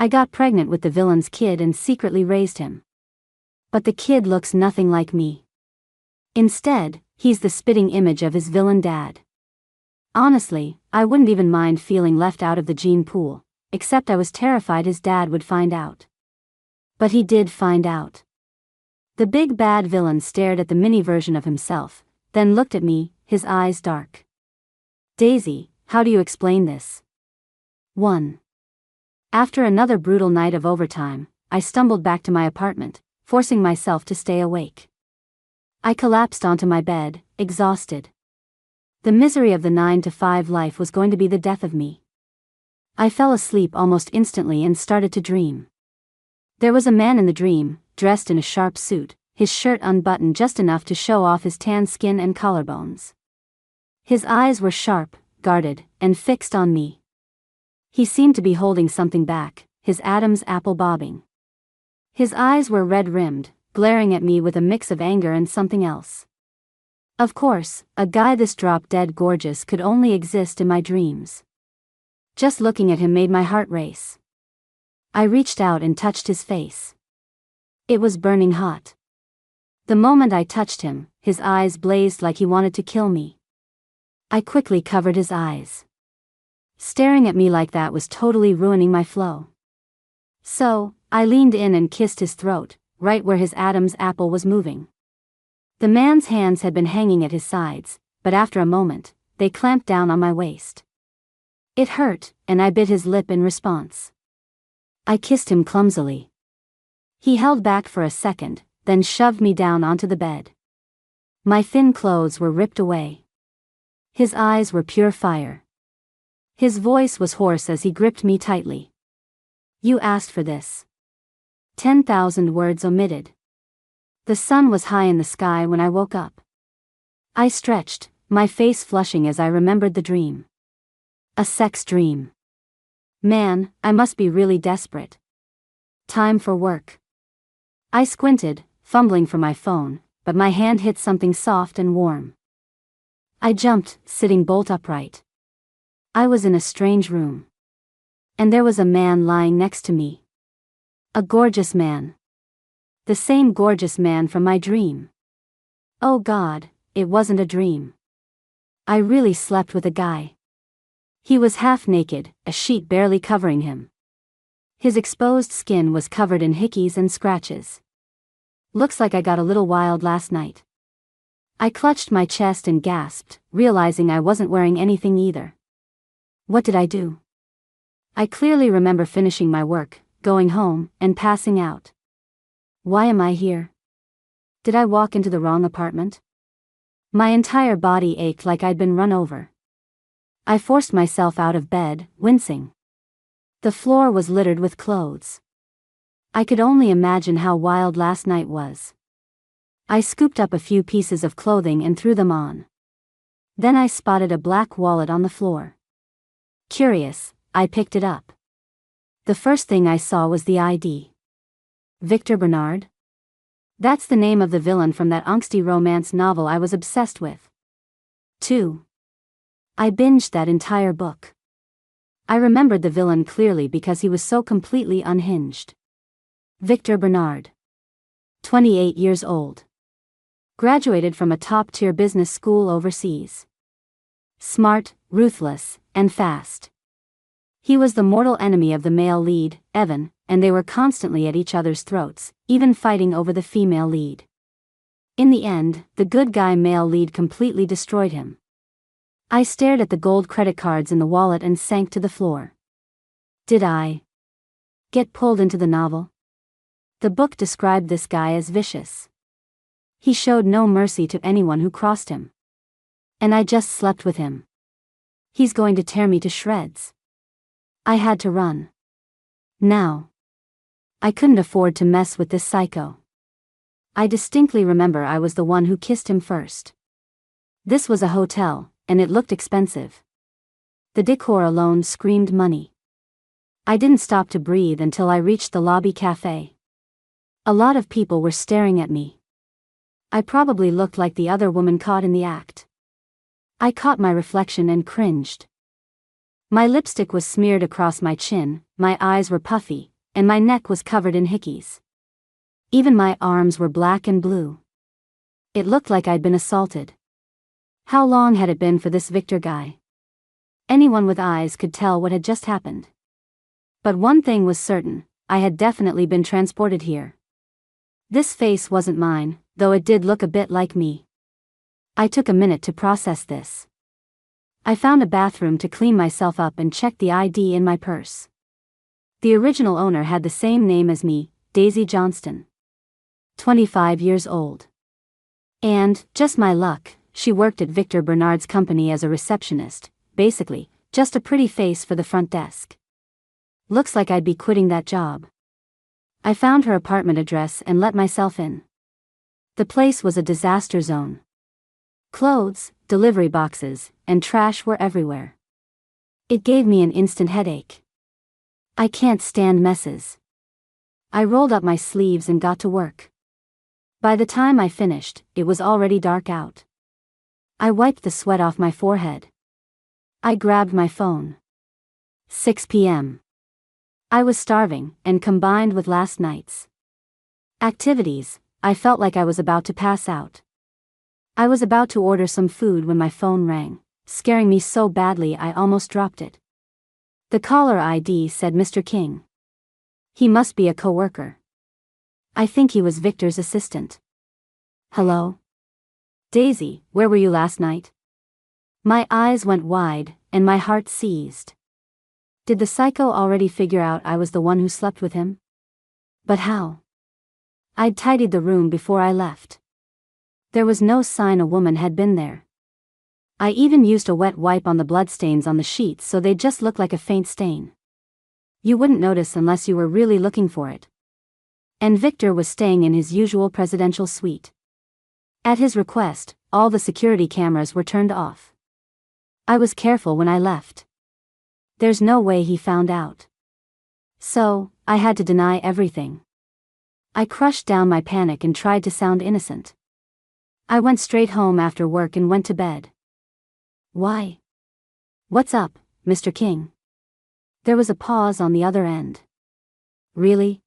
I got pregnant with the villain's kid and secretly raised him. But the kid looks nothing like me. Instead, he's the spitting image of his villain dad. Honestly, I wouldn't even mind feeling left out of the gene pool, except I was terrified his dad would find out. But he did find out. The big bad villain stared at the mini version of himself, then looked at me, his eyes dark. Daisy, how do you explain this? 1. After another brutal night of overtime, I stumbled back to my apartment, forcing myself to stay awake. I collapsed onto my bed, exhausted. The misery of the 9-to-5 life was going to be the death of me. I fell asleep almost instantly and started to dream. There was a man in the dream, dressed in a sharp suit, his shirt unbuttoned just enough to show off his tan skin and collarbones. His eyes were sharp, guarded, and fixed on me. He seemed to be holding something back, his Adam's apple bobbing. His eyes were red-rimmed, glaring at me with a mix of anger and something else. Of course, a guy this drop-dead gorgeous could only exist in my dreams. Just looking at him made my heart race. I reached out and touched his face. It was burning hot. The moment I touched him, his eyes blazed like he wanted to kill me. I quickly covered his eyes. Staring at me like that was totally ruining my flow. So, I leaned in and kissed his throat, right where his Adam's apple was moving. The man's hands had been hanging at his sides, but after a moment, they clamped down on my waist. It hurt, and I bit his lip in response. I kissed him clumsily. He held back for a second, then shoved me down onto the bed. My thin clothes were ripped away. His eyes were pure fire. His voice was hoarse as he gripped me tightly. You asked for this. 10,000 words omitted. The sun was high in the sky when I woke up. I stretched, my face flushing as I remembered the dream. A sex dream. Man, I must be really desperate. Time for work. I squinted, fumbling for my phone, but my hand hit something soft and warm. I jumped, sitting bolt upright. I was in a strange room. And there was a man lying next to me. A gorgeous man. The same gorgeous man from my dream. Oh God, it wasn't a dream. I really slept with a guy. He was half naked, a sheet barely covering him. His exposed skin was covered in hickeys and scratches. Looks like I got a little wild last night. I clutched my chest and gasped, realizing I wasn't wearing anything either. What did I do? I clearly remember finishing my work, going home, and passing out. Why am I here? Did I walk into the wrong apartment? My entire body ached like I'd been run over. I forced myself out of bed, wincing. The floor was littered with clothes. I could only imagine how wild last night was. I scooped up a few pieces of clothing and threw them on. Then I spotted a black wallet on the floor. Curious, I picked it up. The first thing I saw was the ID. Victor Bernard? That's the name of the villain from that angsty romance novel I was obsessed with. 2. I binged that entire book. I remembered the villain clearly because he was so completely unhinged. Victor Bernard. 28 years old. Graduated from a top-tier business school overseas. Smart, ruthless, and fast. He was the mortal enemy of the male lead, Evan, and they were constantly at each other's throats, even fighting over the female lead. In the end, the good guy male lead completely destroyed him. I stared at the gold credit cards in the wallet and sank to the floor. Did I get pulled into the novel? The book described this guy as vicious. He showed no mercy to anyone who crossed him. And I just slept with him. He's going to tear me to shreds. I had to run. Now. I couldn't afford to mess with this psycho. I distinctly remember I was the one who kissed him first. This was a hotel, and it looked expensive. The decor alone screamed money. I didn't stop to breathe until I reached the lobby cafe. A lot of people were staring at me. I probably looked like the other woman caught in the act. I caught my reflection and cringed. My lipstick was smeared across my chin, my eyes were puffy, and my neck was covered in hickeys. Even my arms were black and blue. It looked like I'd been assaulted. How long had it been for this Victor guy? Anyone with eyes could tell what had just happened. But one thing was certain, I had definitely been transported here. This face wasn't mine, though it did look a bit like me. I took a minute to process this. I found a bathroom to clean myself up and checked the ID in my purse. The original owner had the same name as me, Daisy Johnston. 25 years old. And, just my luck, she worked at Victor Bernard's company as a receptionist, basically, just a pretty face for the front desk. Looks like I'd be quitting that job. I found her apartment address and let myself in. The place was a disaster zone. Clothes, delivery boxes, and trash were everywhere. It gave me an instant headache. I can't stand messes. I rolled up my sleeves and got to work. By the time I finished, it was already dark out. I wiped the sweat off my forehead. I grabbed my phone. 6 p.m. I was starving, and combined with last night's activities, I felt like I was about to pass out. I was about to order some food when my phone rang, scaring me so badly I almost dropped it. The caller ID said Mr. King. He must be a coworker. I think he was Victor's assistant. Hello? Daisy, where were you last night? My eyes went wide, and my heart seized. Did the psycho already figure out I was the one who slept with him? But how? I'd tidied the room before I left. There was no sign a woman had been there. I even used a wet wipe on the bloodstains on the sheets so they just looked like a faint stain. You wouldn't notice unless you were really looking for it. And Victor was staying in his usual presidential suite. At his request, all the security cameras were turned off. I was careful when I left. There's no way he found out. So, I had to deny everything. I crushed down my panic and tried to sound innocent. I went straight home after work and went to bed. Why? What's up, Mr. King? There was a pause on the other end. Really?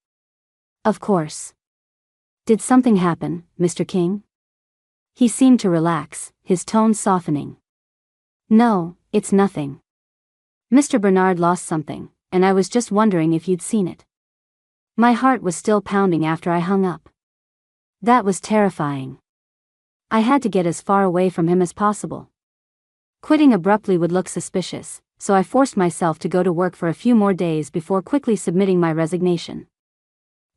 Of course. Did something happen, Mr. King? He seemed to relax, his tone softening. No, it's nothing. Mr. Bernard lost something, and I was just wondering if you'd seen it. My heart was still pounding after I hung up. That was terrifying. I had to get as far away from him as possible. Quitting abruptly would look suspicious, so I forced myself to go to work for a few more days before quickly submitting my resignation.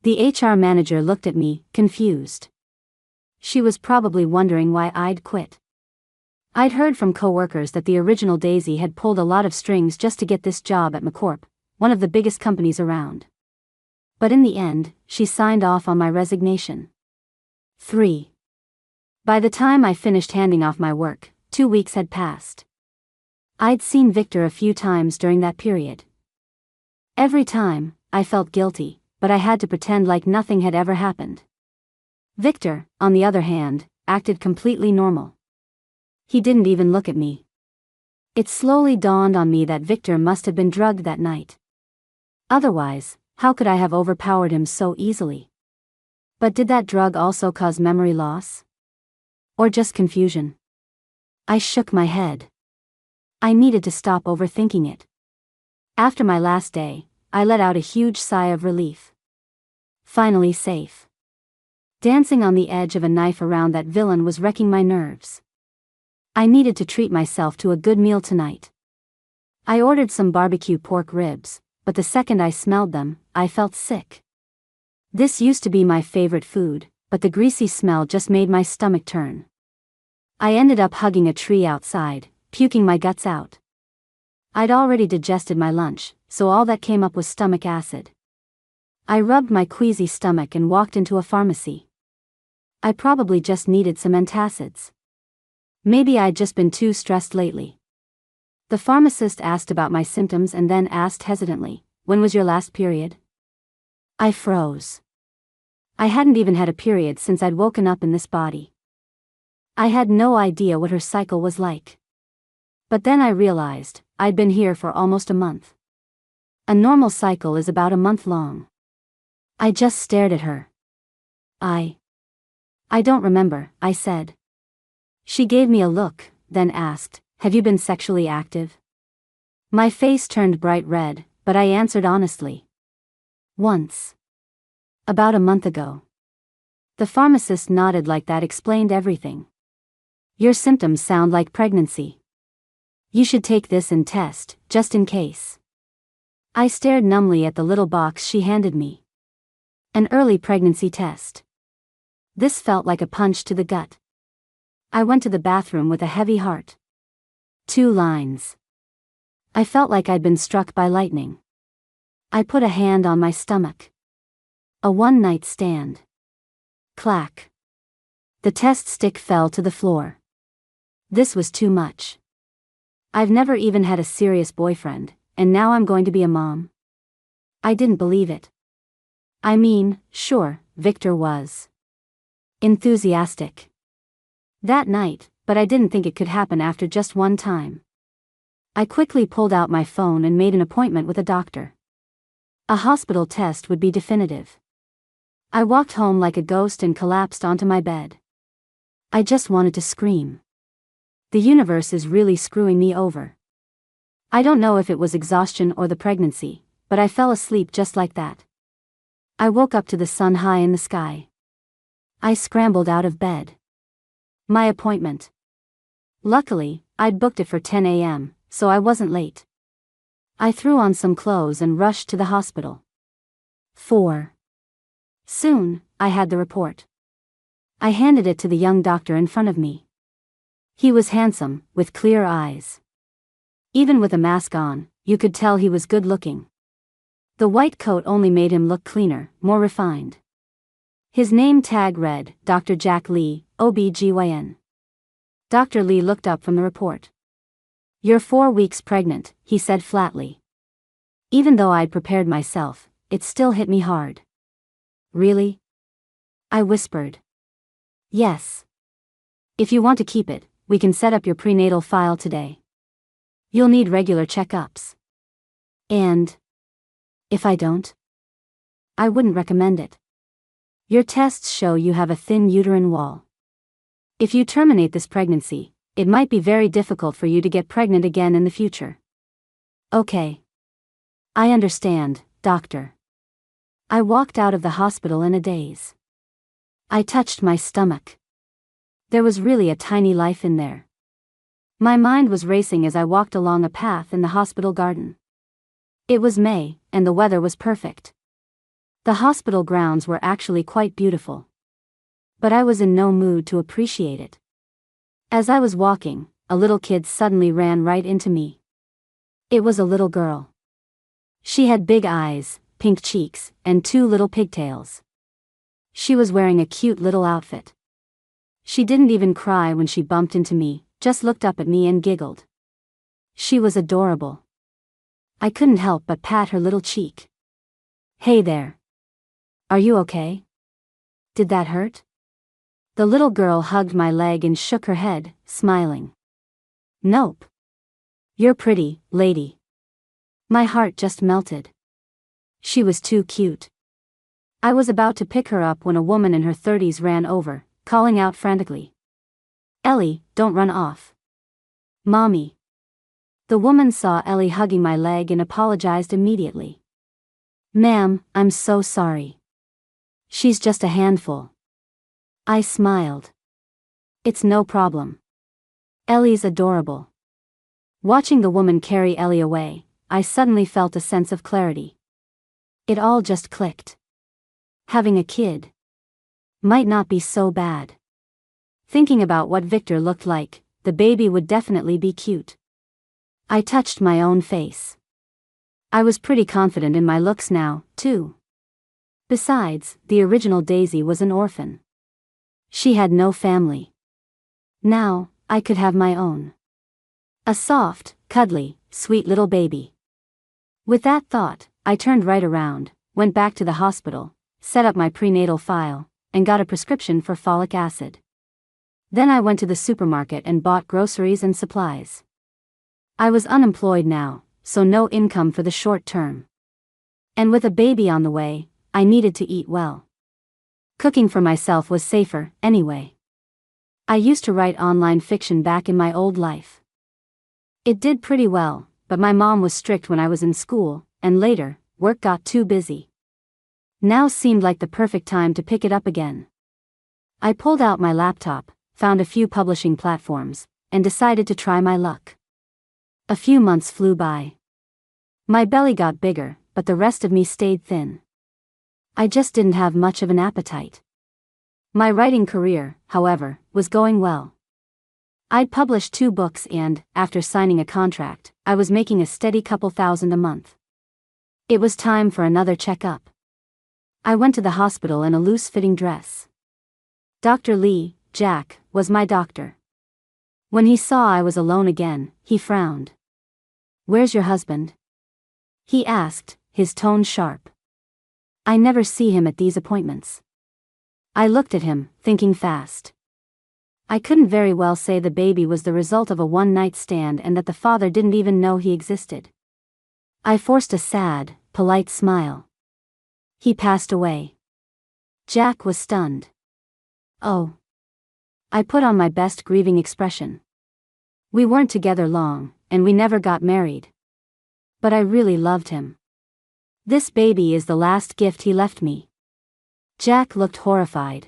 The HR manager looked at me, confused. She was probably wondering why I'd quit. I'd heard from coworkers that the original Daisy had pulled a lot of strings just to get this job at McCorp, one of the biggest companies around. But in the end, she signed off on my resignation. 3. By the time I finished handing off my work, 2 weeks had passed. I'd seen Victor a few times during that period. Every time, I felt guilty, but I had to pretend like nothing had ever happened. Victor, on the other hand, acted completely normal. He didn't even look at me. It slowly dawned on me that Victor must have been drugged that night. Otherwise, how could I have overpowered him so easily? But did that drug also cause memory loss? Or just confusion? I shook my head. I needed to stop overthinking it. After my last day, I let out a huge sigh of relief. Finally safe. Dancing on the edge of a knife around that villain was wrecking my nerves. I needed to treat myself to a good meal tonight. I ordered some barbecue pork ribs, but the second I smelled them, I felt sick. This used to be my favorite food, but the greasy smell just made my stomach turn. I ended up hugging a tree outside, puking my guts out. I'd already digested my lunch, so all that came up was stomach acid. I rubbed my queasy stomach and walked into a pharmacy. I probably just needed some antacids. Maybe I'd just been too stressed lately. The pharmacist asked about my symptoms and then asked hesitantly, "When was your last period?" I froze. I hadn't even had a period since I'd woken up in this body. I had no idea what her cycle was like. But then I realized, I'd been here for almost a month. A normal cycle is about a month long. I just stared at her. I don't remember, I said. She gave me a look, then asked, have you been sexually active? My face turned bright red, but I answered honestly. Once. About a month ago. The pharmacist nodded like that explained everything. Your symptoms sound like pregnancy. You should take this and test, just in case. I stared numbly at the little box she handed me. An early pregnancy test. This felt like a punch to the gut. I went to the bathroom with a heavy heart. 2 lines. I felt like I'd been struck by lightning. I put a hand on my stomach. A one-night stand. Clack. The test stick fell to the floor. This was too much. I've never even had a serious boyfriend, and now I'm going to be a mom. I didn't believe it. I mean, sure, Victor was enthusiastic that night, but I didn't think it could happen after just one time. I quickly pulled out my phone and made an appointment with a doctor. A hospital test would be definitive. I walked home like a ghost and collapsed onto my bed. I just wanted to scream. The universe is really screwing me over. I don't know if it was exhaustion or the pregnancy, but I fell asleep just like that. I woke up to the sun high in the sky. I scrambled out of bed. My appointment. Luckily, I'd booked it for 10 a.m., so I wasn't late. I threw on some clothes and rushed to the hospital. 4. Soon, I had the report. I handed it to the young doctor in front of me. He was handsome, with clear eyes. Even with a mask on, you could tell he was good-looking. The white coat only made him look cleaner, more refined. His name tag read, Dr. Jack Lee, OB-GYN. Dr. Lee looked up from the report. You're 4 weeks pregnant, he said flatly. Even though I'd prepared myself, it still hit me hard. Really? I whispered. Yes. If you want to keep it, we can set up your prenatal file today. You'll need regular checkups. And if I don't? I wouldn't recommend it. Your tests show you have a thin uterine wall. If you terminate this pregnancy, it might be very difficult for you to get pregnant again in the future. Okay. I understand, doctor. I walked out of the hospital in a daze. I touched my stomach. There was really a tiny life in there. My mind was racing as I walked along a path in the hospital garden. It was May, and the weather was perfect. The hospital grounds were actually quite beautiful. But I was in no mood to appreciate it. As I was walking, a little kid suddenly ran right into me. It was a little girl. She had big eyes, pink cheeks, and 2 little pigtails. She was wearing a cute little outfit. She didn't even cry when she bumped into me, just looked up at me and giggled. She was adorable. I couldn't help but pat her little cheek. Hey there. Are you okay? Did that hurt? The little girl hugged my leg and shook her head, smiling. Nope. You're pretty, lady. My heart just melted. She was too cute. I was about to pick her up when a woman in her 30s ran over, calling out frantically. Ellie, don't run off. Mommy. The woman saw Ellie hugging my leg and apologized immediately. Ma'am, I'm so sorry. She's just a handful. I smiled. It's no problem. Ellie's adorable. Watching the woman carry Ellie away, I suddenly felt a sense of clarity. It all just clicked. Having a kid might not be so bad. Thinking about what Victor looked like, the baby would definitely be cute. I touched my own face. I was pretty confident in my looks now, too. Besides, the original Daisy was an orphan. She had no family. Now, I could have my own. A soft, cuddly, sweet little baby. With that thought, I turned right around, went back to the hospital, set up my prenatal file, and got a prescription for folic acid. Then I went to the supermarket and bought groceries and supplies. I was unemployed now, so no income for the short term. And with a baby on the way, I needed to eat well. Cooking for myself was safer, anyway. I used to write online fiction back in my old life. It did pretty well, but my mom was strict when I was in school, and later, work got too busy. Now seemed like the perfect time to pick it up again. I pulled out my laptop, found a few publishing platforms, and decided to try my luck. A few months flew by. My belly got bigger, but the rest of me stayed thin. I just didn't have much of an appetite. My writing career, however, was going well. I'd published 2 books and, after signing a contract, I was making a steady couple thousand a month. It was time for another checkup. I went to the hospital in a loose-fitting dress. Dr. Lee, Jack, was my doctor. When he saw I was alone again, he frowned. "Where's your husband?" he asked, his tone sharp. I never see him at these appointments. I looked at him, thinking fast. I couldn't very well say the baby was the result of a one-night stand and that the father didn't even know he existed. I forced a sad, polite smile. He passed away. Jack was stunned. Oh. I put on my best grieving expression. We weren't together long, and we never got married. But I really loved him. This baby is the last gift he left me. Jack looked horrified.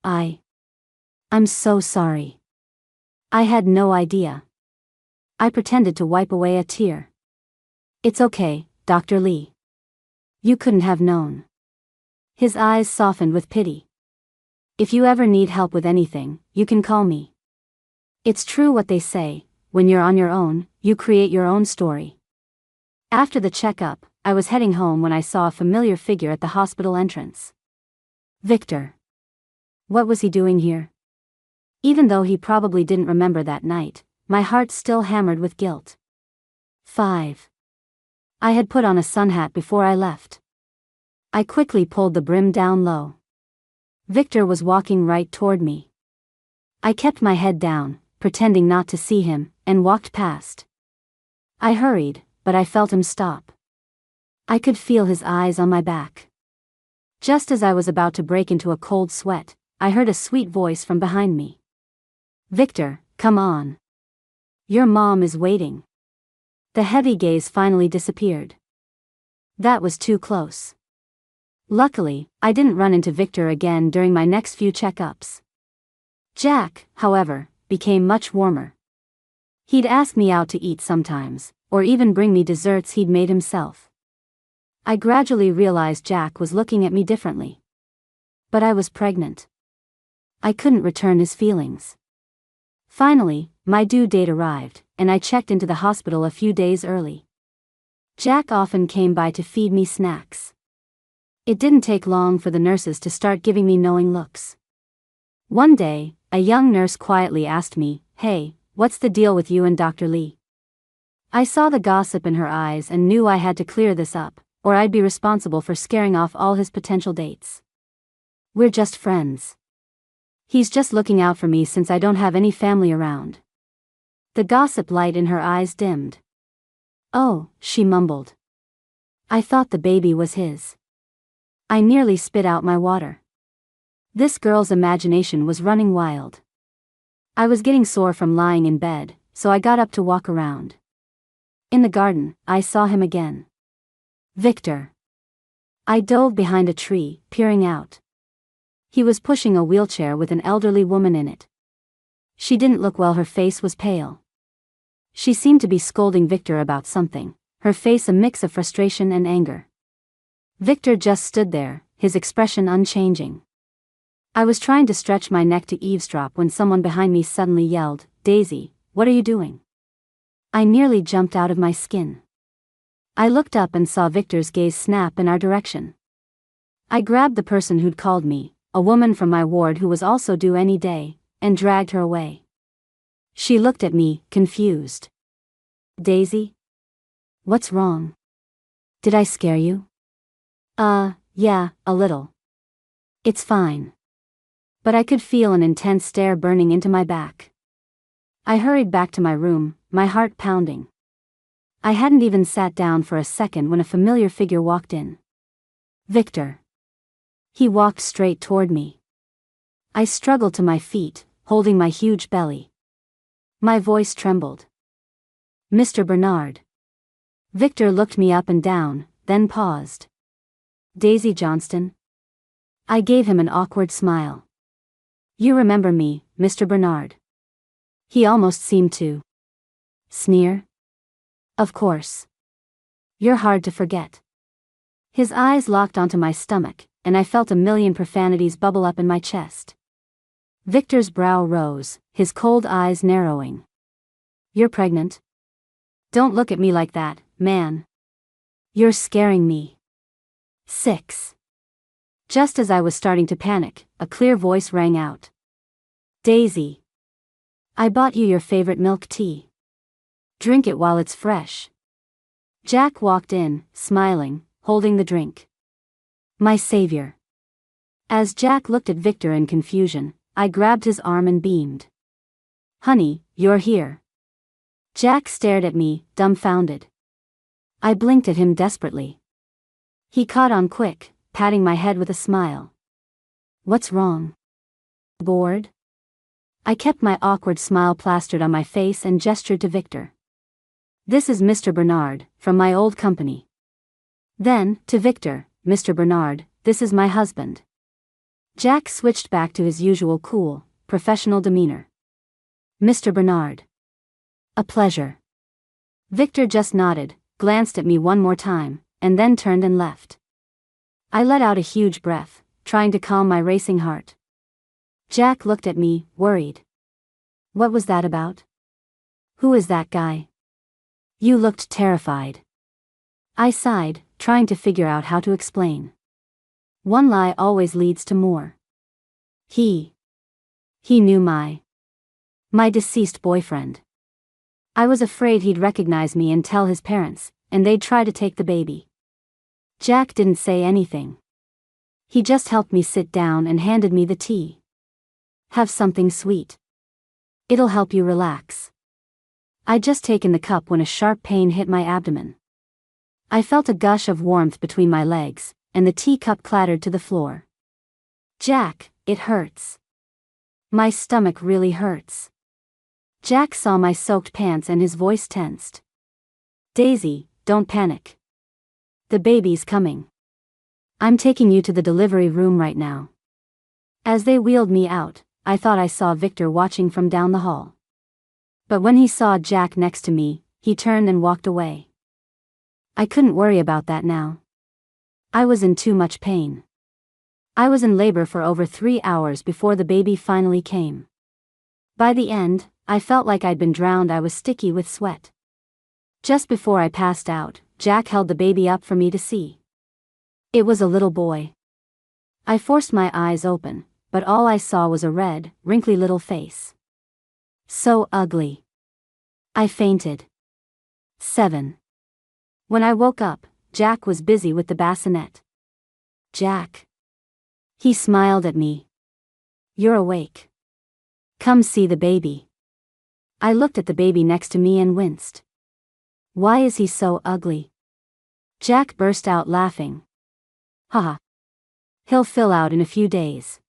I'm so sorry. I had no idea. I pretended to wipe away a tear. It's okay, Dr. Lee. You couldn't have known. His eyes softened with pity. If you ever need help with anything, you can call me. It's true what they say, when you're on your own, you create your own story. After the checkup, I was heading home when I saw a familiar figure at the hospital entrance. Victor. What was he doing here? Even though he probably didn't remember that night, my heart still hammered with guilt. 5. I had put on a sun hat before I left. I quickly pulled the brim down low. Victor was walking right toward me. I kept my head down, pretending not to see him, and walked past. I hurried, but I felt him stop. I could feel his eyes on my back. Just as I was about to break into a cold sweat, I heard a sweet voice from behind me. Victor, come on. Your mom is waiting. The heavy gaze finally disappeared. That was too close. Luckily, I didn't run into Victor again during my next few checkups. Jack, however, became much warmer. He'd ask me out to eat sometimes, or even bring me desserts he'd made himself. I gradually realized Jack was looking at me differently. But I was pregnant. I couldn't return his feelings. Finally, my due date arrived, and I checked into the hospital a few days early. Jack often came by to feed me snacks. It didn't take long for the nurses to start giving me knowing looks. One day, a young nurse quietly asked me, "Hey, what's the deal with you and Dr. Lee?" I saw the gossip in her eyes and knew I had to clear this up, or I'd be responsible for scaring off all his potential dates. "We're just friends. He's just looking out for me since I don't have any family around." The gossip light in her eyes dimmed. "Oh," she mumbled. "I thought the baby was his." I nearly spit out my water. This girl's imagination was running wild. I was getting sore from lying in bed, so I got up to walk around. In the garden, I saw him again. Victor. I dove behind a tree, peering out. He was pushing a wheelchair with an elderly woman in it. She didn't look well, her face was pale. She seemed to be scolding Victor about something, her face a mix of frustration and anger. Victor just stood there, his expression unchanging. I was trying to stretch my neck to eavesdrop when someone behind me suddenly yelled, "Daisy, what are you doing?" I nearly jumped out of my skin. I looked up and saw Victor's gaze snap in our direction. I grabbed the person who'd called me, a woman from my ward who was also due any day, and dragged her away. She looked at me, confused. "Daisy? What's wrong? Did I scare you?" Yeah, a little. It's fine." But I could feel an intense stare burning into my back. I hurried back to my room, my heart pounding. I hadn't even sat down for a second when a familiar figure walked in. Victor. He walked straight toward me. I struggled to my feet, holding my huge belly. My voice trembled. Mr. Bernard. Victor looked me up and down, then paused. Daisy Johnston? I gave him an awkward smile. You remember me, Mr. Bernard? He almost seemed to sneer. Of course. You're hard to forget. His eyes locked onto my stomach, and I felt a million profanities bubble up in my chest. Victor's brow rose, his cold eyes narrowing. You're pregnant? Don't look at me like that, man. You're scaring me. 6. Just as I was starting to panic, a clear voice rang out. Daisy. I bought you your favorite milk tea. Drink it while it's fresh. Jack walked in, smiling, holding the drink. My savior. As Jack looked at Victor in confusion, I grabbed his arm and beamed. Honey, you're here. Jack stared at me, dumbfounded. I blinked at him desperately. He caught on quick, patting my head with a smile. What's wrong? Bored? I kept my awkward smile plastered on my face and gestured to Victor. This is Mr. Bernard, from my old company. Then, to Victor, Mr. Bernard, this is my husband. Jack switched back to his usual cool, professional demeanor. Mr. Bernard. A pleasure. Victor just nodded, glanced at me one more time, and then turned and left. I let out a huge breath, trying to calm my racing heart. Jack looked at me, worried. What was that about? Who is that guy? You looked terrified. I sighed, trying to figure out how to explain. One lie always leads to more. He knew my deceased boyfriend. I was afraid he'd recognize me and tell his parents, and they'd try to take the baby. Jack didn't say anything. He just helped me sit down and handed me the tea. Have something sweet. It'll help you relax. I'd just taken the cup when a sharp pain hit my abdomen. I felt a gush of warmth between my legs, and the teacup clattered to the floor. Jack, it hurts. My stomach really hurts. Jack saw my soaked pants and his voice tensed. Daisy, don't panic. The baby's coming. I'm taking you to the delivery room right now. As they wheeled me out, I thought I saw Victor watching from down the hall. But when he saw Jack next to me, he turned and walked away. I couldn't worry about that now. I was in too much pain. I was in labor for over 3 hours before the baby finally came. By the end, I felt like I'd been drowned. I was sticky with sweat. Just before I passed out, Jack held the baby up for me to see. It was a little boy. I forced my eyes open, but all I saw was a red, wrinkly little face. So ugly. I fainted. 7. When I woke up, Jack was busy with the bassinet. Jack. He smiled at me. You're awake. Come see the baby. I looked at the baby next to me and winced. Why is he so ugly? Jack burst out laughing. Haha. He'll fill out in a few days.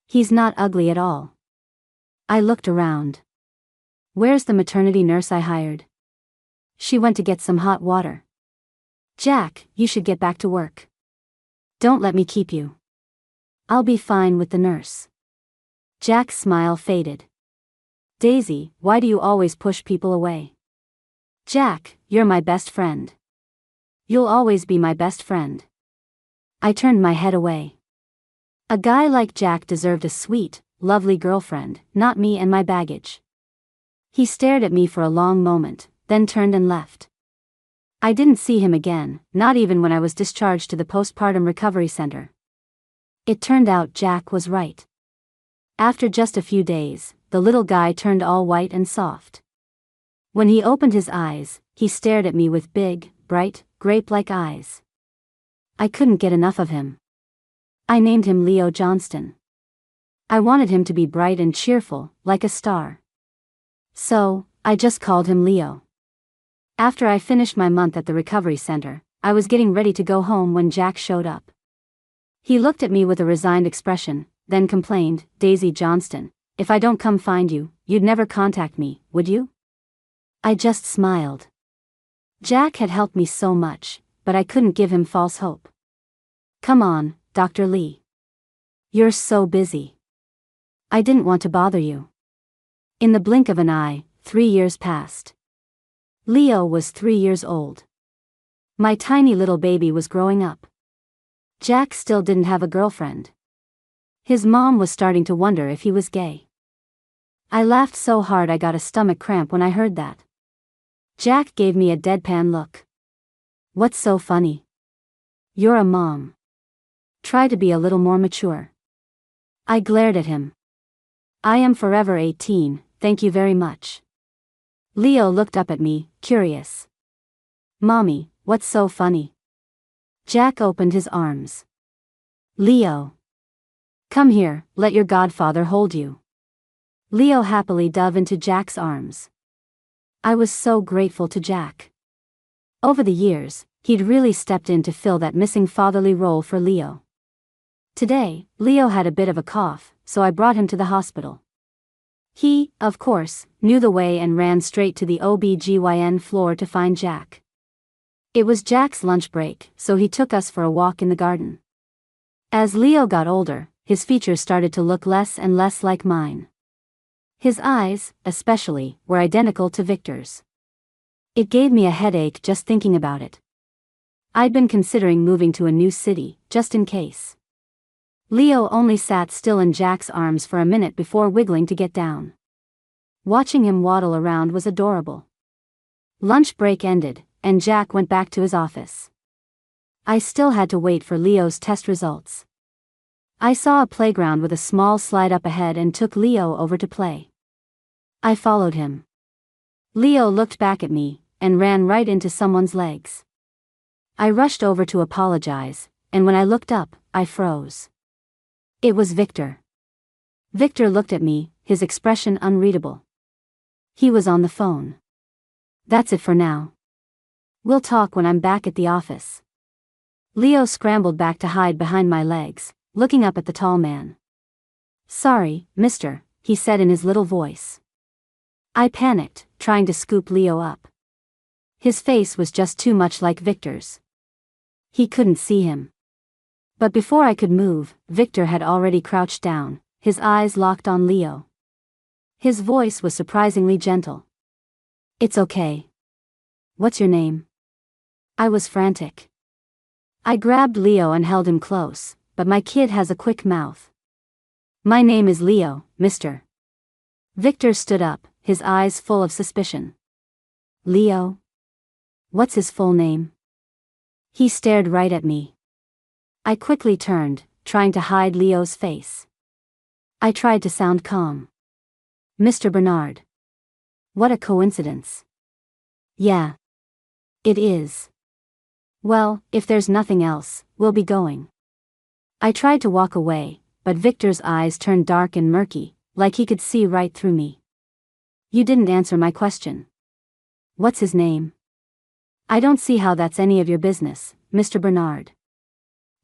He's not ugly at all. I looked around. Where's the maternity nurse I hired? She went to get some hot water. Jack, you should get back to work. Don't let me keep you. I'll be fine with the nurse. Jack's smile faded. Daisy, why do you always push people away? Jack, you're my best friend. You'll always be my best friend. I turned my head away. A guy like Jack deserved a sweet, lovely girlfriend, not me and my baggage. He stared at me for a long moment, then turned and left. I didn't see him again, not even when I was discharged to the postpartum recovery center. It turned out Jack was right. After just a few days, the little guy turned all white and soft. When he opened his eyes, he stared at me with big, bright, grape-like eyes. I couldn't get enough of him. I named him Leo Johnston. I wanted him to be bright and cheerful, like a star. So, I just called him Leo. After I finished my month at the recovery center, I was getting ready to go home when Jack showed up. He looked at me with a resigned expression, then complained, "Daisy Johnston, if I don't come find you, you'd never contact me, would you?" I just smiled. Jack had helped me so much, but I couldn't give him false hope. "Come on, Dr. Lee. You're so busy. I didn't want to bother you." In the blink of an eye, 3 years passed. Leo was 3 years old. My tiny little baby was growing up. Jack still didn't have a girlfriend. His mom was starting to wonder if he was gay. I laughed so hard I got a stomach cramp when I heard that. Jack gave me a deadpan look. "What's so funny? You're a mom. Try to be a little more mature." I glared at him. "I am forever 18, thank you very much." Leo looked up at me, curious. "Mommy, what's so funny?" Jack opened his arms. "Leo. Come here, let your godfather hold you." Leo happily dove into Jack's arms. I was so grateful to Jack. Over the years, he'd really stepped in to fill that missing fatherly role for Leo. Today, Leo had a bit of a cough, so I brought him to the hospital. He, of course, knew the way and ran straight to the OB/GYN floor to find Jack. It was Jack's lunch break, so he took us for a walk in the garden. As Leo got older, his features started to look less and less like mine. His eyes, especially, were identical to Victor's. It gave me a headache just thinking about it. I'd been considering moving to a new city, just in case. Leo only sat still in Jack's arms for a minute before wiggling to get down. Watching him waddle around was adorable. Lunch break ended, and Jack went back to his office. I still had to wait for Leo's test results. I saw a playground with a small slide up ahead and took Leo over to play. I followed him. Leo looked back at me, and ran right into someone's legs. I rushed over to apologize, and when I looked up, I froze. It was Victor. Victor looked at me, his expression unreadable. He was on the phone. "That's it for now. We'll talk when I'm back at the office." Leo scrambled back to hide behind my legs, looking up at the tall man. "Sorry, mister," he said in his little voice. I panicked, trying to scoop Leo up. His face was just too much like Victor's. He couldn't see him. But before I could move, Victor had already crouched down, his eyes locked on Leo. His voice was surprisingly gentle. "It's okay. What's your name?" I was frantic. I grabbed Leo and held him close, but my kid has a quick mouth. "My name is Leo, mister." Victor stood up, his eyes full of suspicion. "Leo? What's his full name?" He stared right at me. I quickly turned, trying to hide Leo's face. I tried to sound calm. "Mr. Bernard. What a coincidence." "Yeah. It is. Well, if there's nothing else, we'll be going." I tried to walk away, but Victor's eyes turned dark and murky, like he could see right through me. "You didn't answer my question. What's his name?" "I don't see how that's any of your business, Mr. Bernard."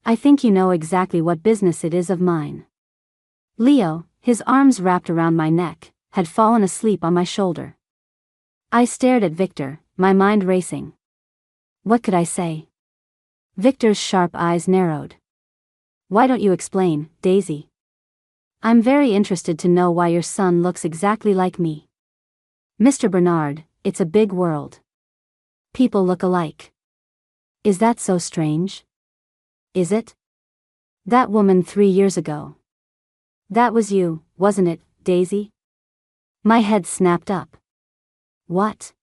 "I think you know exactly what business it is of mine." Leo, his arms wrapped around my neck, had fallen asleep on my shoulder. I stared at Victor, my mind racing. What could I say? Victor's sharp eyes narrowed. "Why don't you explain, Daisy? I'm very interested to know why your son looks exactly like me." "Mr. Bernard, it's a big world. People look alike. Is that so strange?" "Is it? That woman 3 years ago. That was you, wasn't it, Daisy?" My head snapped up. "What?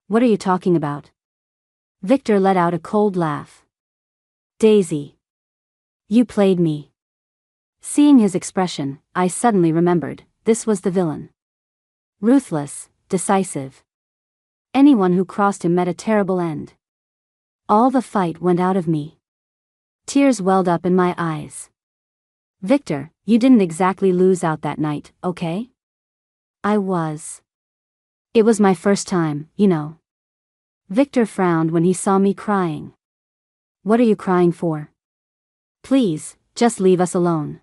What are you talking about?" Victor let out a cold laugh. "Daisy. You played me." Seeing his expression, I suddenly remembered, this was the villain. Ruthless, decisive. Anyone who crossed him met a terrible end. All the fight went out of me. Tears welled up in my eyes. "Victor, you didn't exactly lose out that night, okay?" I was. "It was my first time, you know." Victor frowned when he saw me crying. "What are you crying for?" Please, just leave us alone.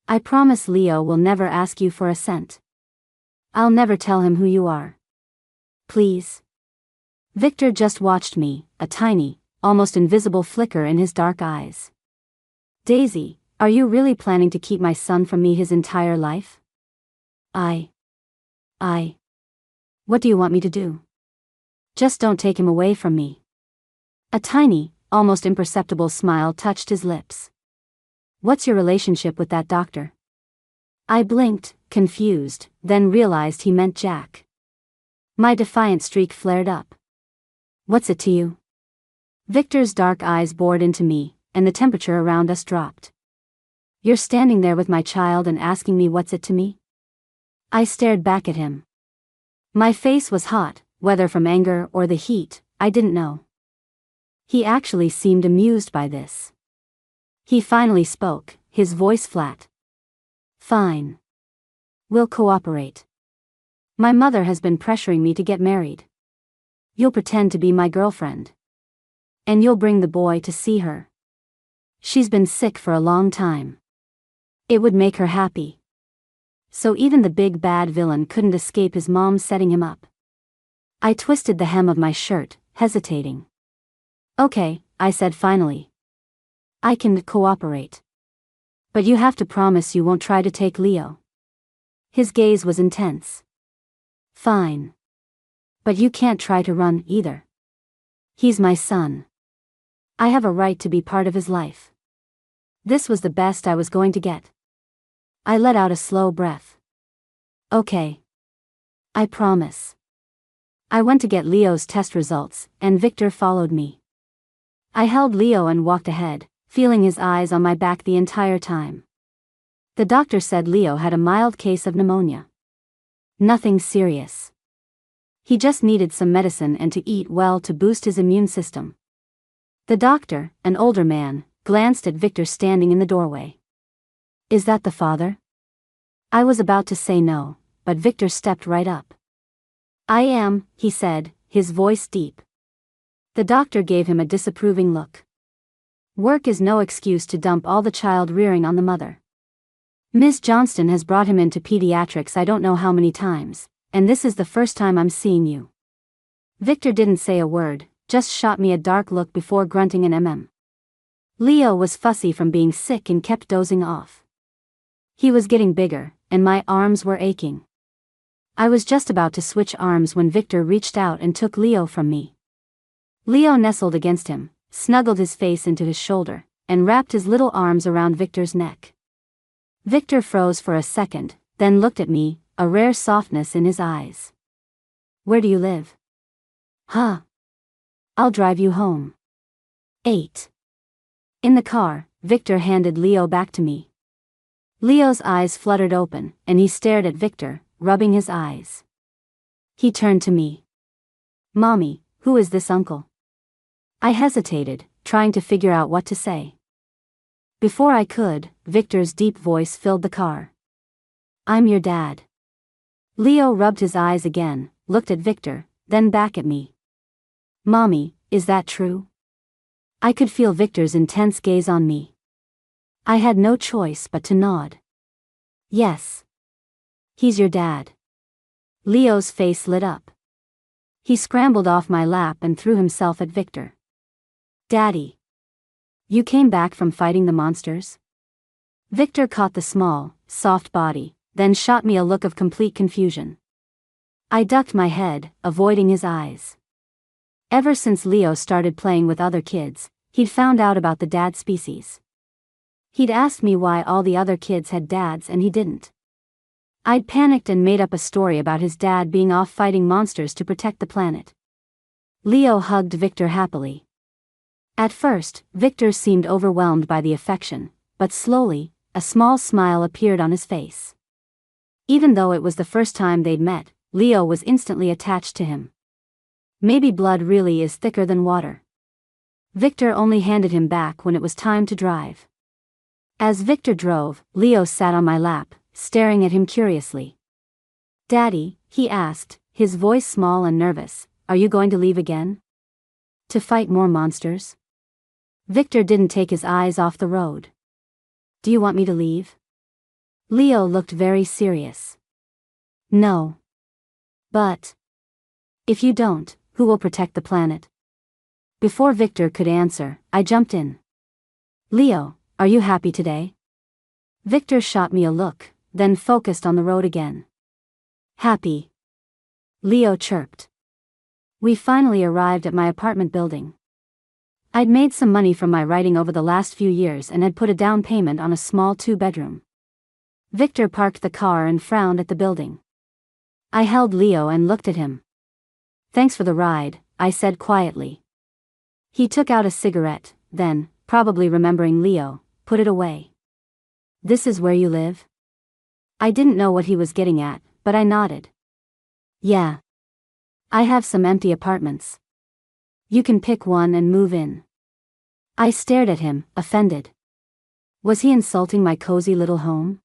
I promise Leo will never ask you for a cent. I'll never tell him who you are. Please. Victor just watched me, a tiny, almost invisible flicker in his dark eyes. Daisy, are you really planning to keep my son from me his entire life? What do you want me to do? Just don't take him away from me. A tiny, almost imperceptible smile touched his lips. What's your relationship with that doctor? I blinked, confused, then realized he meant Jack. My defiant streak flared up. What's it to you? Victor's dark eyes bored into me, and the temperature around us dropped. You're standing there with my child and asking me what's it to me? I stared back at him. My face was hot, whether from anger or the heat, I didn't know. He actually seemed amused by this. He finally spoke, his voice flat. Fine. We'll cooperate. My mother has been pressuring me to get married. You'll pretend to be my girlfriend. And you'll bring the boy to see her. She's been sick for a long time. It would make her happy. So even the big bad villain couldn't escape his mom setting him up. I twisted the hem of my shirt, hesitating. Okay, I said finally. I can cooperate. But you have to promise you won't try to take Leo. His gaze was intense. Fine. But you can't try to run, either. He's my son. I have a right to be part of his life. This was the best I was going to get. I let out a slow breath. Okay. I promise. I went to get Leo's test results, and Victor followed me. I held Leo and walked ahead, feeling his eyes on my back the entire time. The doctor said Leo had a mild case of pneumonia. Nothing serious. He just needed some medicine and to eat well to boost his immune system. The doctor, an older man, glanced at Victor standing in the doorway. Is that the father? I was about to say no, but Victor stepped right up. I am, he said, his voice deep. The doctor gave him a disapproving look. Work is no excuse to dump all the child rearing on the mother. Ms. Johnston has brought him into pediatrics I don't know how many times, and this is the first time I'm seeing you. Victor didn't say a word, just shot me a dark look before grunting an Leo was fussy from being sick and kept dozing off. He was getting bigger, and my arms were aching. I was just about to switch arms when Victor reached out and took Leo from me. Leo nestled against him, snuggled his face into his shoulder, and wrapped his little arms around Victor's neck. Victor froze for a second, then looked at me, a rare softness in his eyes. Where do you live? Huh. I'll drive you home. 8. In the car, Victor handed Leo back to me. Leo's eyes fluttered open, and he stared at Victor, rubbing his eyes. He turned to me. Mommy, who is this uncle? I hesitated, trying to figure out what to say. Before I could, Victor's deep voice filled the car. I'm your dad. Leo rubbed his eyes again, looked at Victor, then back at me. Mommy, is that true? I could feel Victor's intense gaze on me. I had no choice but to nod. Yes. He's your dad. Leo's face lit up. He scrambled off my lap and threw himself at Victor. Daddy. You came back from fighting the monsters? Victor caught the small, soft body, then shot me a look of complete confusion. I ducked my head, avoiding his eyes. Ever since Leo started playing with other kids, he'd found out about the dad species. He'd asked me why all the other kids had dads and he didn't. I'd panicked and made up a story about his dad being off fighting monsters to protect the planet. Leo hugged Victor happily. At first, Victor seemed overwhelmed by the affection, but slowly, a small smile appeared on his face. Even though it was the first time they'd met, Leo was instantly attached to him. Maybe blood really is thicker than water. Victor only handed him back when it was time to drive. As Victor drove, Leo sat on my lap, staring at him curiously. Daddy, he asked, his voice small and nervous, are you going to leave again? To fight more monsters? Victor didn't take his eyes off the road. Do you want me to leave? Leo looked very serious. No. But if you don't, who will protect the planet? Before Victor could answer, I jumped in. Leo, are you happy today? Victor shot me a look, then focused on the road again. Happy. Leo chirped. We finally arrived at my apartment building. I'd made some money from my writing over the last few years and had put a down payment on a small 2-bedroom. Victor parked the car and frowned at the building. I held Leo and looked at him. Thanks for the ride, I said quietly. He took out a cigarette, then, probably remembering Leo, put it away. This is where you live? I didn't know what he was getting at, but I nodded. Yeah. I have some empty apartments. You can pick one and move in. I stared at him, offended. Was he insulting my cozy little home?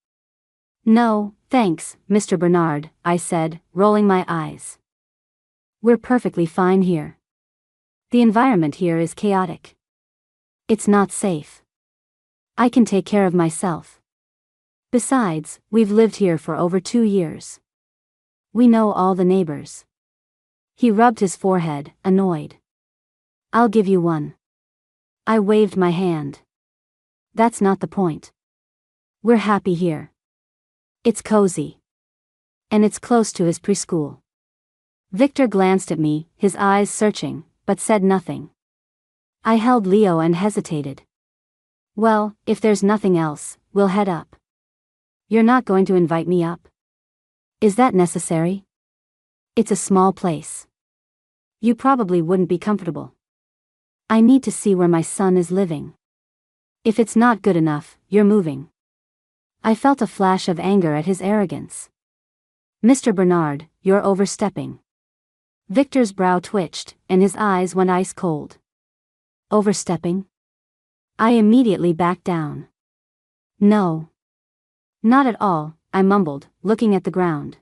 No, thanks, Mr. Bernard, I said, rolling my eyes. We're perfectly fine here. The environment here is chaotic. It's not safe. I can take care of myself. Besides, we've lived here for over 2 years. We know all the neighbors. He rubbed his forehead, annoyed. I'll give you one. I waved my hand. That's not the point. We're happy here. It's cozy. And it's close to his preschool. Victor glanced at me, his eyes searching, but said nothing. I held Leo and hesitated. Well, if there's nothing else, we'll head up. You're not going to invite me up? Is that necessary? It's a small place. You probably wouldn't be comfortable. I need to see where my son is living. If it's not good enough, you're moving. I felt a flash of anger at his arrogance. Mr. Bernard, you're overstepping. Victor's brow twitched, and his eyes went ice cold. Overstepping? I immediately backed down. No. Not at all, I mumbled, looking at the ground.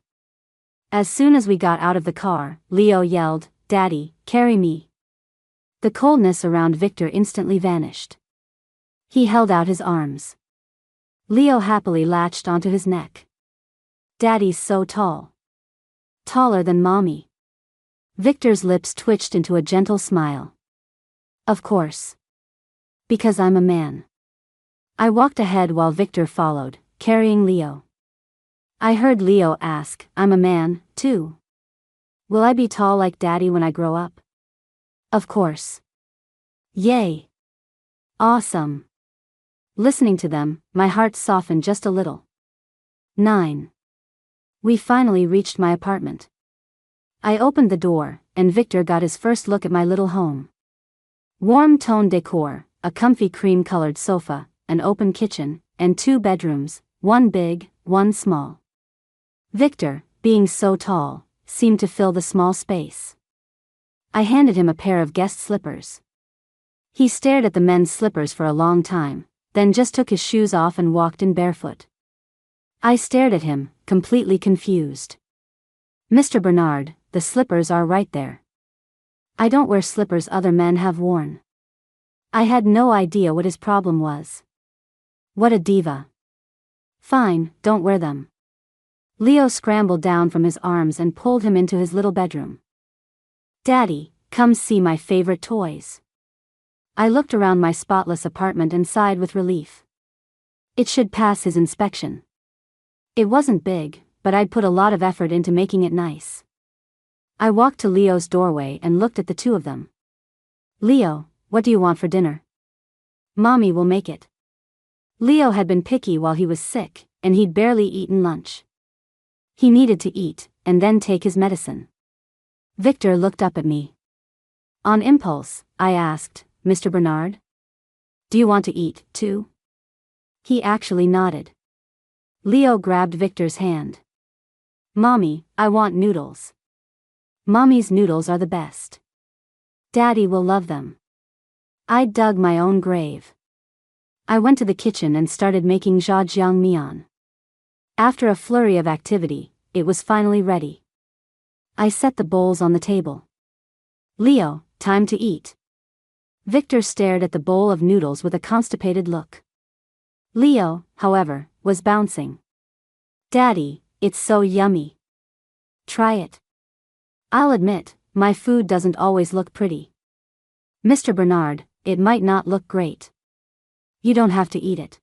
As soon as we got out of the car, Leo yelled, Daddy, carry me. The coldness around Victor instantly vanished. He held out his arms. Leo happily latched onto his neck. Daddy's so tall. Taller than Mommy. Victor's lips twitched into a gentle smile. Of course. Because I'm a man. I walked ahead while Victor followed, carrying Leo. I heard Leo ask, I'm a man, too. Will I be tall like Daddy when I grow up? Of course. Yay. Awesome. Listening to them, my heart softened just a little. 9. We finally reached my apartment. I opened the door, and Victor got his first look at my little home. Warm toned decor, a comfy cream-colored sofa, an open kitchen, and 2 bedrooms, one big, one small. Victor, being so tall, seemed to fill the small space. I handed him a pair of guest slippers. He stared at the men's slippers for a long time, then just took his shoes off and walked in barefoot. I stared at him, completely confused. Mr. Bernard, the slippers are right there. I don't wear slippers other men have worn. I had no idea what his problem was. What a diva. Fine, don't wear them. Leo scrambled down from his arms and pulled him into his little bedroom. Daddy, come see my favorite toys. I looked around my spotless apartment and sighed with relief. It should pass his inspection. It wasn't big, but I'd put a lot of effort into making it nice. I walked to Leo's doorway and looked at the two of them. Leo, what do you want for dinner? Mommy will make it. Leo had been picky while he was sick, and he'd barely eaten lunch. He needed to eat, and then take his medicine. Victor looked up at me. On impulse, I asked, Mr. Bernard? Do you want to eat, too? He actually nodded. Leo grabbed Victor's hand. Mommy, I want noodles. Mommy's noodles are the best. Daddy will love them. I dug my own grave. I went to the kitchen and started making jjajangmyeon. After a flurry of activity, it was finally ready. I set the bowls on the table. Leo, time to eat. Victor stared at the bowl of noodles with a constipated look. Leo, however, was bouncing. Daddy, it's so yummy. Try it. I'll admit, my food doesn't always look pretty. Mr. Bernard, it might not look great. You don't have to eat it.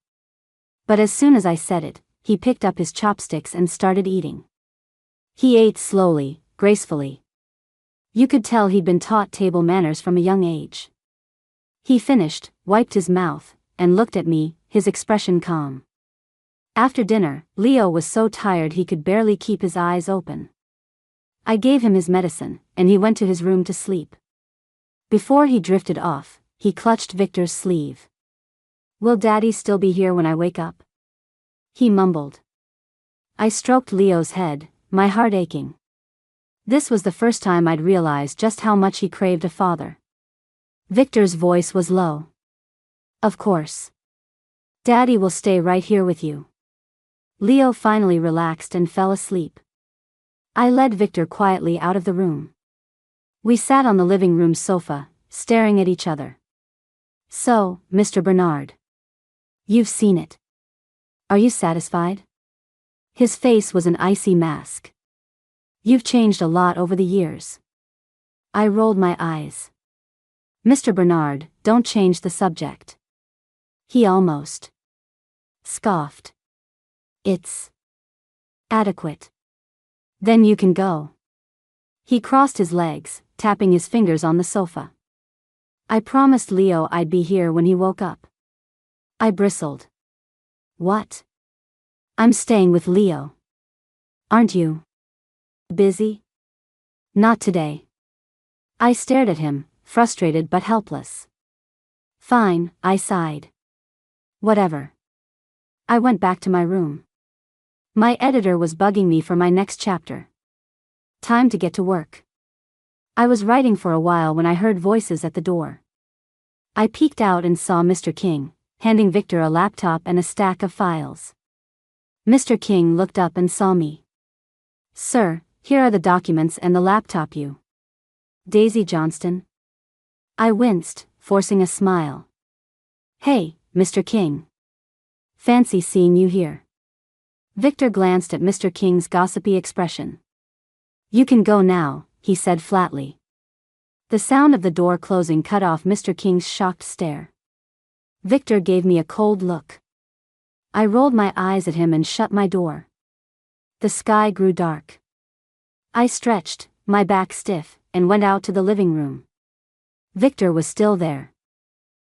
But as soon as I said it, he picked up his chopsticks and started eating. He ate slowly, gracefully. You could tell he'd been taught table manners from a young age. He finished, wiped his mouth, and looked at me, his expression calm. After dinner, Leo was so tired he could barely keep his eyes open. I gave him his medicine, and he went to his room to sleep. Before he drifted off, he clutched Victor's sleeve. Will Daddy still be here when I wake up? He mumbled. I stroked Leo's head, my heart aching. This was the first time I'd realized just how much he craved a father. Victor's voice was low. Of course. Daddy will stay right here with you. Leo finally relaxed and fell asleep. I led Victor quietly out of the room. We sat on the living room sofa, staring at each other. So, Mr. Bernard. You've seen it. Are you satisfied? His face was an icy mask. You've changed a lot over the years. I rolled my eyes. Mr. Bernard, don't change the subject. He almost scoffed. It's adequate. Then you can go. He crossed his legs, tapping his fingers on the sofa. I promised Leo I'd be here when he woke up. I bristled. What? I'm staying with Leo. Aren't you busy? Not today. I stared at him, frustrated but helpless. Fine, I sighed. Whatever. I went back to my room. My editor was bugging me for my next chapter. Time to get to work. I was writing for a while when I heard voices at the door. I peeked out and saw Mr. King, handing Victor a laptop and a stack of files. Mr. King looked up and saw me. Sir, here are the documents and the laptop you. Daisy Johnston. I winced, forcing a smile. Hey, Mr. King. Fancy seeing you here. Victor glanced at Mr. King's gossipy expression. You can go now, he said flatly. The sound of the door closing cut off Mr. King's shocked stare. Victor gave me a cold look. I rolled my eyes at him and shut my door. The sky grew dark. I stretched, my back stiff, and went out to the living room. Victor was still there.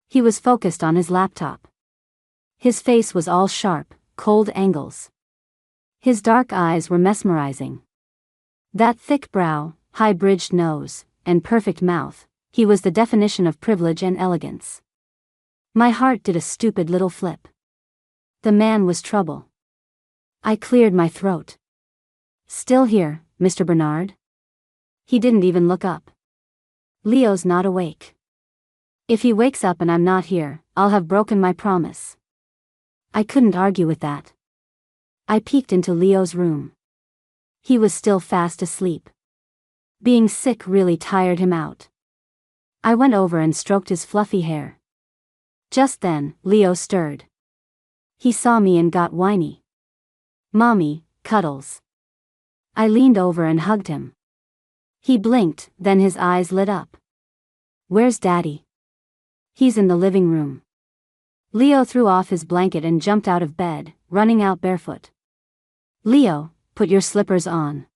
He was focused on his laptop. His face was all sharp, cold angles. His dark eyes were mesmerizing. That thick brow, high-bridged nose, and perfect mouth, he was the definition of privilege and elegance. My heart did a stupid little flip. The man was trouble. I cleared my throat. Still here, Mr. Bernard? He didn't even look up. Leo's not awake. If he wakes up and I'm not here, I'll have broken my promise. I couldn't argue with that. I peeked into Leo's room. He was still fast asleep. Being sick really tired him out. I went over and stroked his fluffy hair. Just then, Leo stirred. He saw me and got whiny. Mommy, cuddles. I leaned over and hugged him. He blinked, then his eyes lit up. Where's Daddy? He's in the living room. Leo threw off his blanket and jumped out of bed, running out barefoot. Leo, put your slippers on.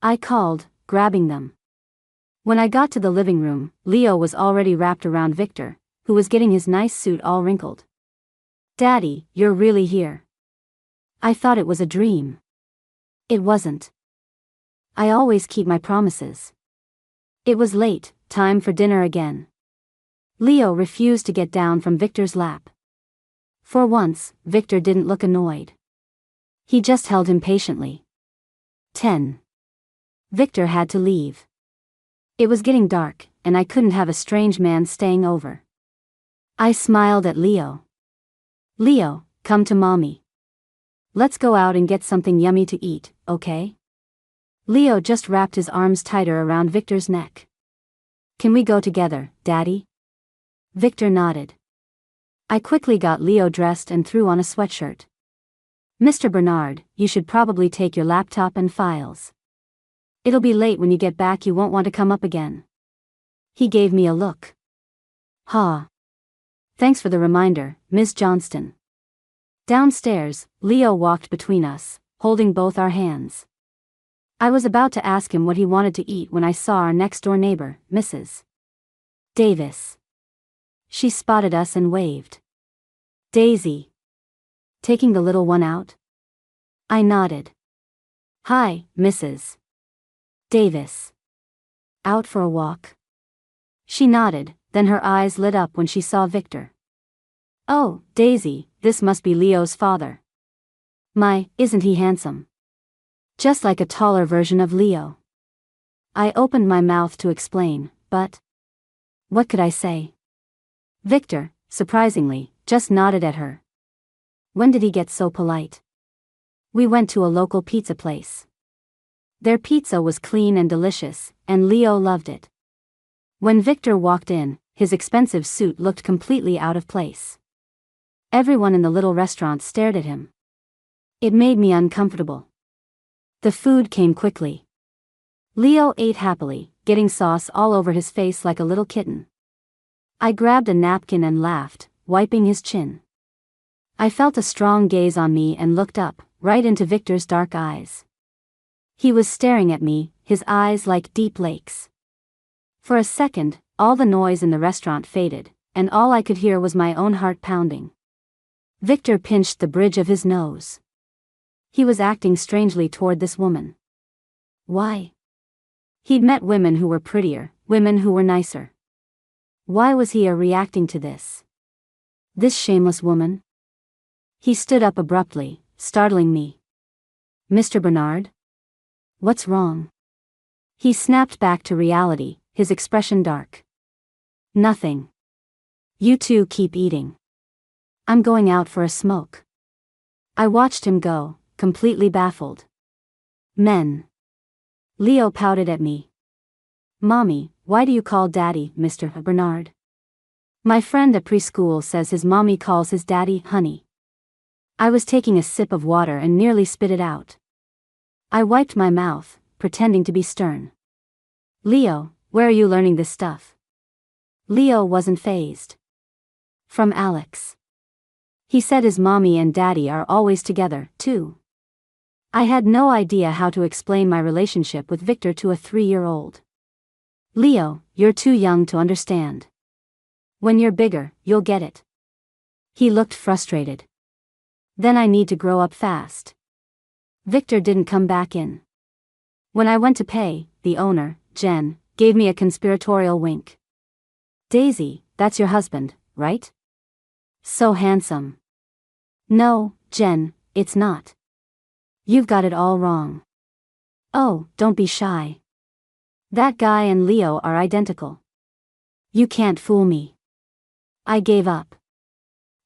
I called, grabbing them. When I got to the living room, Leo was already wrapped around Victor, who was getting his nice suit all wrinkled. Daddy, you're really here. I thought it was a dream. It wasn't. I always keep my promises. It was late, time for dinner again. Leo refused to get down from Victor's lap. For once, Victor didn't look annoyed. He just held him patiently. 10. Victor had to leave. It was getting dark, and I couldn't have a strange man staying over. I smiled at Leo. Leo, come to Mommy. Let's go out and get something yummy to eat, okay? Leo just wrapped his arms tighter around Victor's neck. Can we go together, Daddy? Victor nodded. I quickly got Leo dressed and threw on a sweatshirt. Mr. Bernard, you should probably take your laptop and files. It'll be late when you get back, you won't want to come up again. He gave me a look. Ha. Thanks for the reminder, Ms. Johnston. Downstairs, Leo walked between us, holding both our hands. I was about to ask him what he wanted to eat when I saw our next-door neighbor, Mrs. Davis. She spotted us and waved. Daisy. Taking the little one out? I nodded. Hi, Mrs. Davis. Out for a walk? She nodded, then her eyes lit up when she saw Victor. Oh, Daisy, this must be Leo's father. My, isn't he handsome? Just like a taller version of Leo. I opened my mouth to explain, but what could I say? Victor, surprisingly, just nodded at her. When did he get so polite? We went to a local pizza place. Their pizza was clean and delicious, and Leo loved it. When Victor walked in, his expensive suit looked completely out of place. Everyone in the little restaurant stared at him. It made me uncomfortable. The food came quickly. Leo ate happily, getting sauce all over his face like a little kitten. I grabbed a napkin and laughed, wiping his chin. I felt a strong gaze on me and looked up, right into Victor's dark eyes. He was staring at me, his eyes like deep lakes. For a second, all the noise in the restaurant faded, and all I could hear was my own heart pounding. Victor pinched the bridge of his nose. He was acting strangely toward this woman. Why? He'd met women who were prettier, women who were nicer. Why was he reacting to this? This shameless woman? He stood up abruptly, startling me. Mr. Bernard? What's wrong? He snapped back to reality, his expression dark. Nothing. You two keep eating. I'm going out for a smoke. I watched him go, completely baffled. Men. Leo pouted at me. Mommy, why do you call Daddy Mr. Bernard? My friend at preschool says his mommy calls his daddy honey. I was taking a sip of water and nearly spit it out. I wiped my mouth, pretending to be stern. Leo, where are you learning this stuff? Leo wasn't fazed. From Alex. He said his mommy and daddy are always together, too. I had no idea how to explain my relationship with Victor to a 3-year-old. Leo, you're too young to understand. When you're bigger, you'll get it. He looked frustrated. Then I need to grow up fast. Victor didn't come back in. When I went to pay, the owner, Jen, gave me a conspiratorial wink. Daisy, that's your husband, right? So handsome. No, Jen, it's not. You've got it all wrong. Oh, don't be shy. That guy and Leo are identical. You can't fool me. I gave up.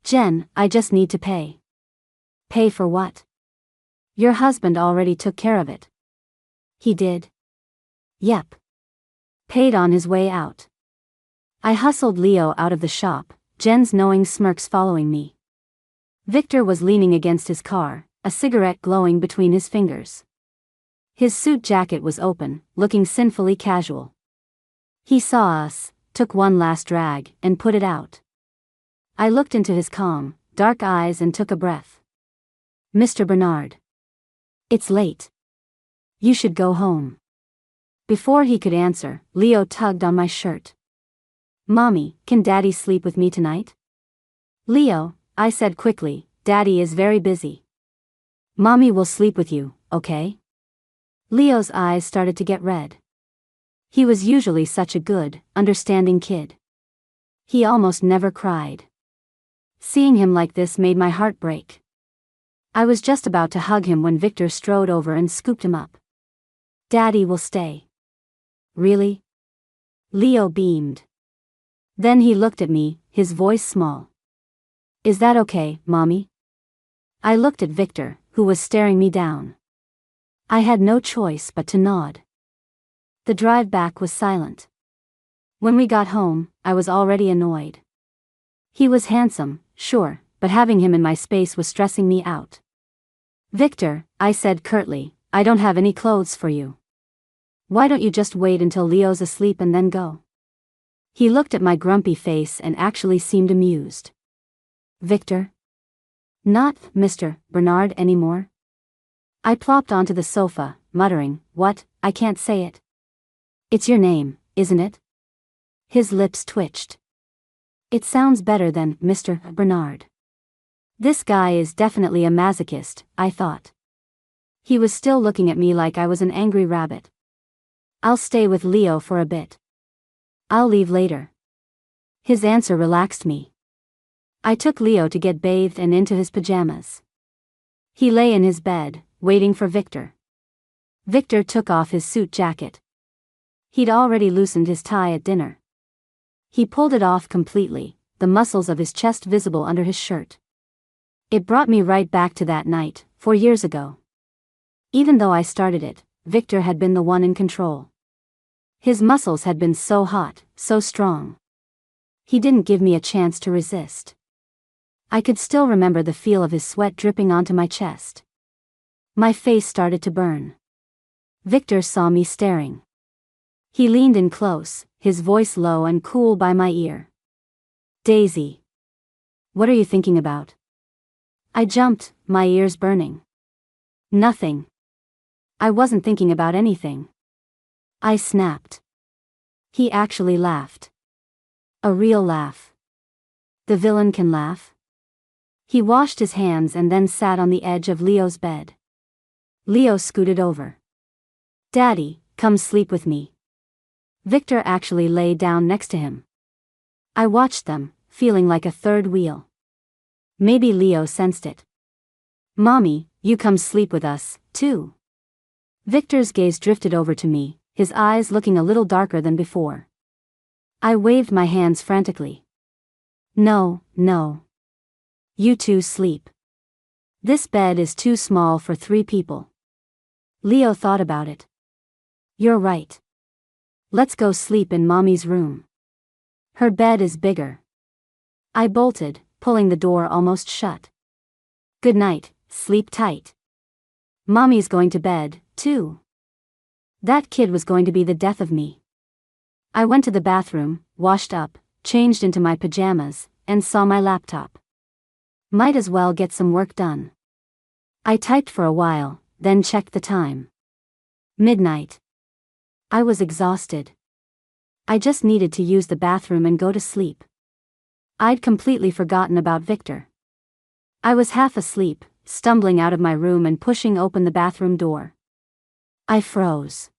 Jen, I just need to pay. Pay for what? Your husband already took care of it. He did? Yep. Paid on his way out. I hustled Leo out of the shop, Jen's knowing smirks following me. Victor was leaning against his car, a cigarette glowing between his fingers. His suit jacket was open, looking sinfully casual. He saw us, took one last drag, and put it out. I looked into his calm, dark eyes and took a breath. Mr. Bernard. It's late. You should go home. Before he could answer, Leo tugged on my shirt. Mommy, can Daddy sleep with me tonight? Leo, I said quickly, Daddy is very busy. Mommy will sleep with you, okay? Leo's eyes started to get red. He was usually such a good, understanding kid. He almost never cried. Seeing him like this made my heart break. I was just about to hug him when Victor strode over and scooped him up. Daddy will stay. Really? Leo beamed. Then he looked at me, his voice small. Is that okay, Mommy? I looked at Victor, who was staring me down. I had no choice but to nod. The drive back was silent. When we got home, I was already annoyed. He was handsome, sure, but having him in my space was stressing me out. Victor, I said curtly, I don't have any clothes for you. Why don't you just wait until Leo's asleep and then go? He looked at my grumpy face and actually seemed amused. Victor? Not Mr. Bernard anymore? I plopped onto the sofa, muttering, what, I can't say it. It's your name, isn't it? His lips twitched. It sounds better than Mr. Bernard. This guy is definitely a masochist, I thought. He was still looking at me like I was an angry rabbit. I'll stay with Leo for a bit. I'll leave later. His answer relaxed me. I took Leo to get bathed and into his pajamas. He lay in his bed, waiting for Victor. Victor took off his suit jacket. He'd already loosened his tie at dinner. He pulled it off completely, the muscles of his chest visible under his shirt. It brought me right back to that night, 4 years ago. Even though I started it, Victor had been the one in control. His muscles had been so hot, so strong. He didn't give me a chance to resist. I could still remember the feel of his sweat dripping onto my chest. My face started to burn. Victor saw me staring. He leaned in close, his voice low and cool by my ear. Daisy. What are you thinking about? I jumped, my ears burning. Nothing. I wasn't thinking about anything. I snapped. He actually laughed. A real laugh. The villain can laugh? He washed his hands and then sat on the edge of Leo's bed. Leo scooted over. Daddy, come sleep with me. Victor actually lay down next to him. I watched them, feeling like a third wheel. Maybe Leo sensed it. Mommy, you come sleep with us, too. Victor's gaze drifted over to me, his eyes looking a little darker than before. I waved my hands frantically. No, no. You two sleep. This bed is too small for 3 people. Leo thought about it. You're right. Let's go sleep in Mommy's room. Her bed is bigger. I bolted, pulling the door almost shut. Good night, sleep tight. Mommy's going to bed, too. That kid was going to be the death of me. I went to the bathroom, washed up, changed into my pajamas, and saw my laptop. Might as well get some work done. I typed for a while, then checked the time. Midnight. I was exhausted. I just needed to use the bathroom and go to sleep. I'd completely forgotten about Victor. I was half asleep, stumbling out of my room and pushing open the bathroom door. I froze.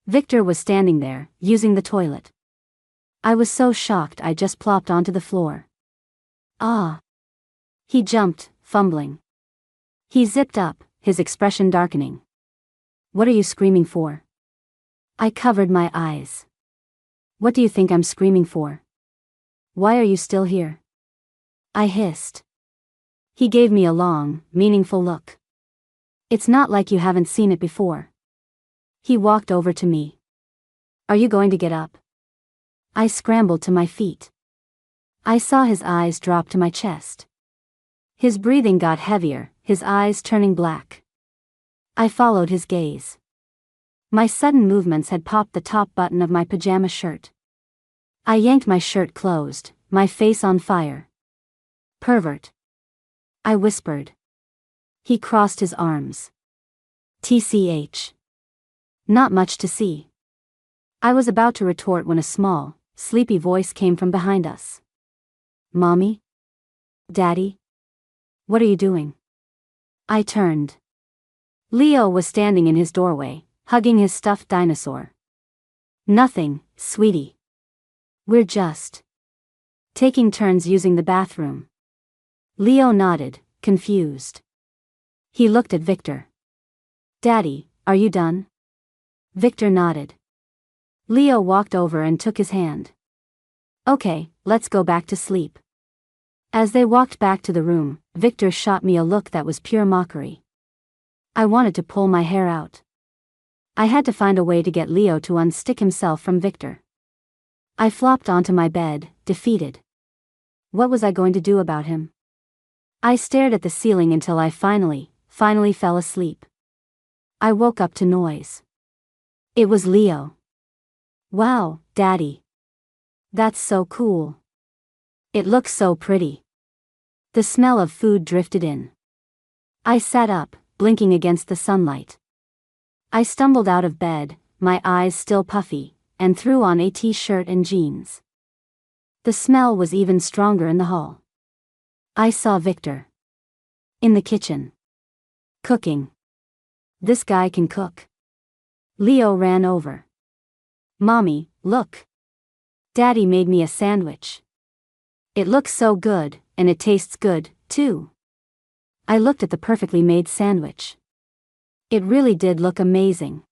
Victor was standing there, using the toilet. I was so shocked I just plopped onto the floor. Ah! He jumped, fumbling. He zipped up, his expression darkening. What are you screaming for? I covered my eyes. What do you think I'm screaming for? Why are you still here? I hissed. He gave me a long, meaningful look. It's not like you haven't seen it before. He walked over to me. Are you going to get up? I scrambled to my feet. I saw his eyes drop to my chest. His breathing got heavier, his eyes turning black. I followed his gaze. My sudden movements had popped the top button of my pajama shirt. I yanked my shirt closed, my face on fire. Pervert. I whispered. He crossed his arms. TCH. Not much to see. I was about to retort when a small, sleepy voice came from behind us. Mommy? Daddy? What are you doing? I turned. Leo was standing in his doorway, hugging his stuffed dinosaur. Nothing, sweetie. We're just taking turns using the bathroom. Leo nodded, confused. He looked at Victor. Daddy, are you done? Victor nodded. Leo walked over and took his hand. Okay, let's go back to sleep. As they walked back to the room, Victor shot me a look that was pure mockery. I wanted to pull my hair out. I had to find a way to get Leo to unstick himself from Victor. I flopped onto my bed, defeated. What was I going to do about him? I stared at the ceiling until I finally fell asleep. I woke up to noise. It was Leo. Wow, Daddy. That's so cool. It looks so pretty. The smell of food drifted in. I sat up, blinking against the sunlight. I stumbled out of bed, my eyes still puffy, and threw on a t-shirt and jeans. The smell was even stronger in the hall. I saw Victor. In the kitchen. Cooking. This guy can cook. Leo ran over. Mommy, look. Daddy made me a sandwich. It looks so good, and it tastes good, too. I looked at the perfectly made sandwich. It really did look amazing.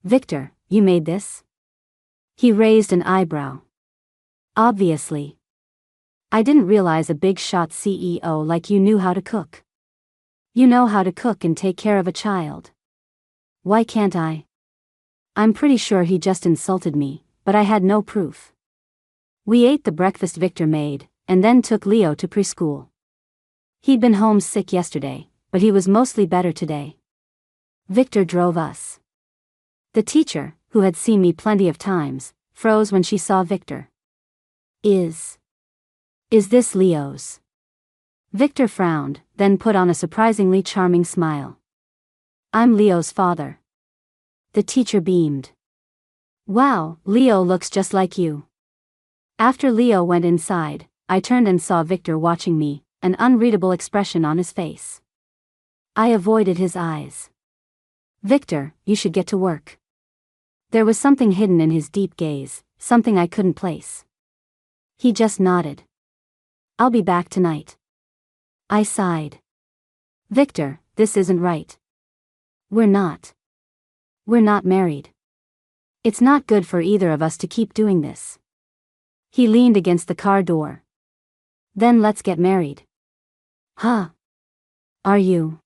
Victor, you made this? He raised an eyebrow. Obviously. I didn't realize a big shot CEO like you knew how to cook. You know how to cook and take care of a child. Why can't I? I'm pretty sure he just insulted me, but I had no proof. We ate the breakfast Victor made, and then took Leo to preschool. He'd been home sick yesterday, but he was mostly better today. Victor drove us. The teacher, who had seen me plenty of times, froze when she saw Victor. Is this Leo's? Victor frowned, then put on a surprisingly charming smile. I'm Leo's father. The teacher beamed. Wow, Leo looks just like you. After Leo went inside, I turned and saw Victor watching me, an unreadable expression on his face. I avoided his eyes. Victor, you should get to work. There was something hidden in his deep gaze, something I couldn't place. He just nodded. I'll be back tonight. I sighed. Victor, this isn't right. We're not married. It's not good for either of us to keep doing this. He leaned against the car door. Then let's get married. Huh? Are you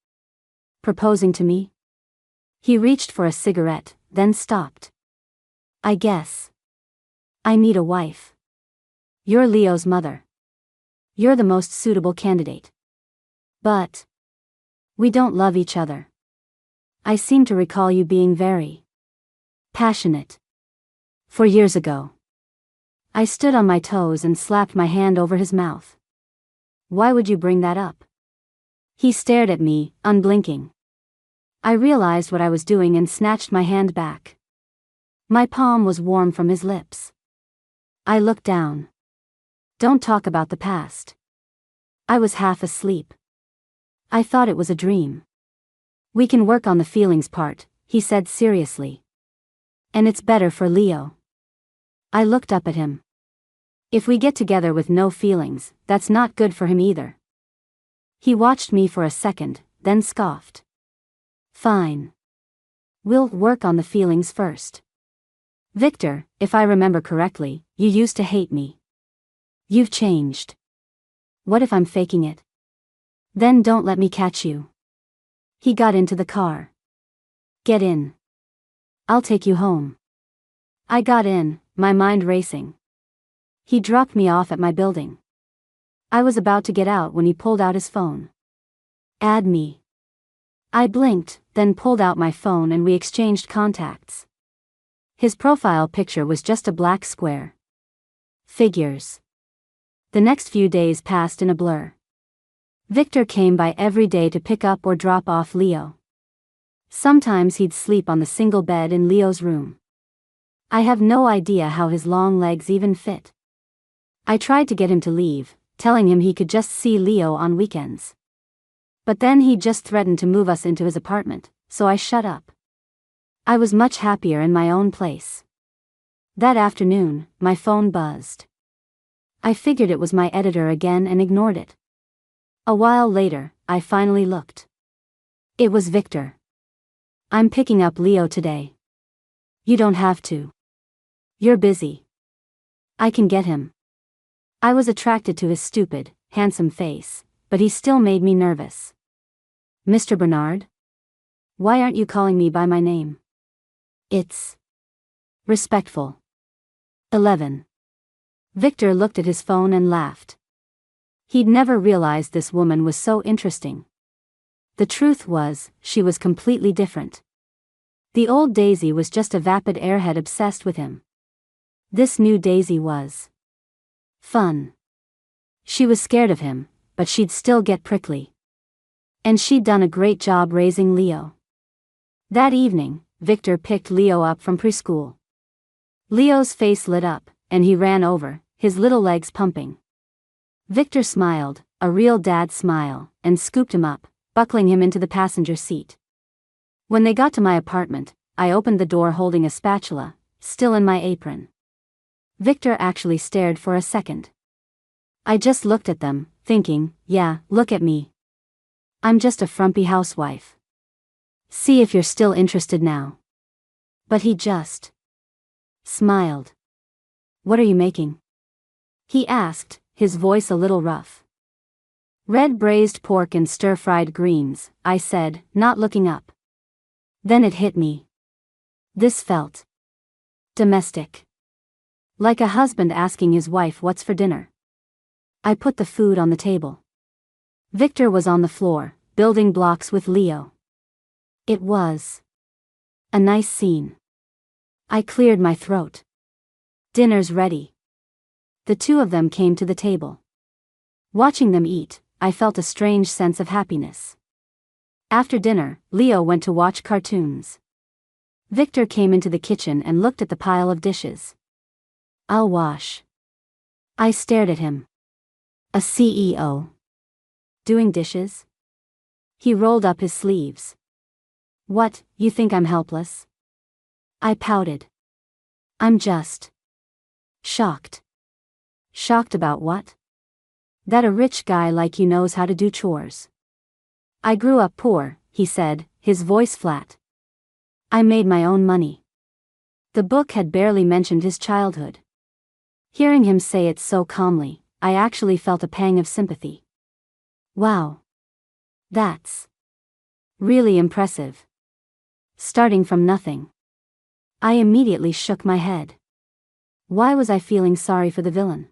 proposing to me? He reached for a cigarette, then stopped. I guess. I need a wife. You're Leo's mother. You're the most suitable candidate. But we don't love each other. I seem to recall you being very passionate. 4 years ago. I stood on my toes and slapped my hand over his mouth. Why would you bring that up? He stared at me, unblinking. I realized what I was doing and snatched my hand back. My palm was warm from his lips. I looked down. Don't talk about the past. I was half asleep. I thought it was a dream. We can work on the feelings part, he said seriously. And it's better for Leo. I looked up at him. If we get together with no feelings, that's not good for him either. He watched me for a second, then scoffed. Fine. We'll work on the feelings first. Victor, if I remember correctly, you used to hate me. You've changed. What if I'm faking it? Then don't let me catch you. He got into the car. Get in. I'll take you home. I got in, my mind racing. He dropped me off at my building. I was about to get out when he pulled out his phone. Add me. I blinked, then pulled out my phone and we exchanged contacts. His profile picture was just a black square. Figures. The next few days passed in a blur. Victor came by every day to pick up or drop off Leo. Sometimes he'd sleep on the single bed in Leo's room. I have no idea how his long legs even fit. I tried to get him to leave, telling him he could just see Leo on weekends. But then he just threatened to move us into his apartment, so I shut up. I was much happier in my own place. That afternoon, my phone buzzed. I figured it was my editor again and ignored it. A while later, I finally looked. It was Victor. I'm picking up Leo today. You don't have to. You're busy. I can get him. I was attracted to his stupid, handsome face, but he still made me nervous. Mr. Bernard? Why aren't you calling me by my name? It's respectful. 11. Victor looked at his phone and laughed. He'd never realized this woman was so interesting. The truth was, she was completely different. The old Daisy was just a vapid airhead obsessed with him. This new Daisy was fun. She was scared of him, but she'd still get prickly. And she'd done a great job raising Leo. That evening, Victor picked Leo up from preschool. Leo's face lit up, and he ran over, his little legs pumping. Victor smiled, a real dad smile, and scooped him up, buckling him into the passenger seat. When they got to my apartment, I opened the door holding a spatula, still in my apron. Victor actually stared for a second. I just looked at them, thinking, yeah, look at me. I'm just a frumpy housewife. See if you're still interested now. But he just smiled. What are you making? He asked, his voice a little rough. Red braised pork and stir-fried greens, I said, not looking up. Then it hit me. This felt domestic. Like a husband asking his wife what's for dinner. I put the food on the table. Victor was on the floor, building blocks with Leo. It was a nice scene. I cleared my throat. Dinner's ready. The two of them came to the table. Watching them eat, I felt a strange sense of happiness. After dinner, Leo went to watch cartoons. Victor came into the kitchen and looked at the pile of dishes. I'll wash. I stared at him. A CEO. Doing dishes? He rolled up his sleeves. What, you think I'm helpless? I pouted. I'm just shocked. Shocked about what? That a rich guy like you knows how to do chores. I grew up poor, he said, his voice flat. I made my own money. The book had barely mentioned his childhood. Hearing him say it so calmly, I actually felt a pang of sympathy. Wow. That's really impressive. Starting from nothing. I immediately shook my head. Why was I feeling sorry for the villain?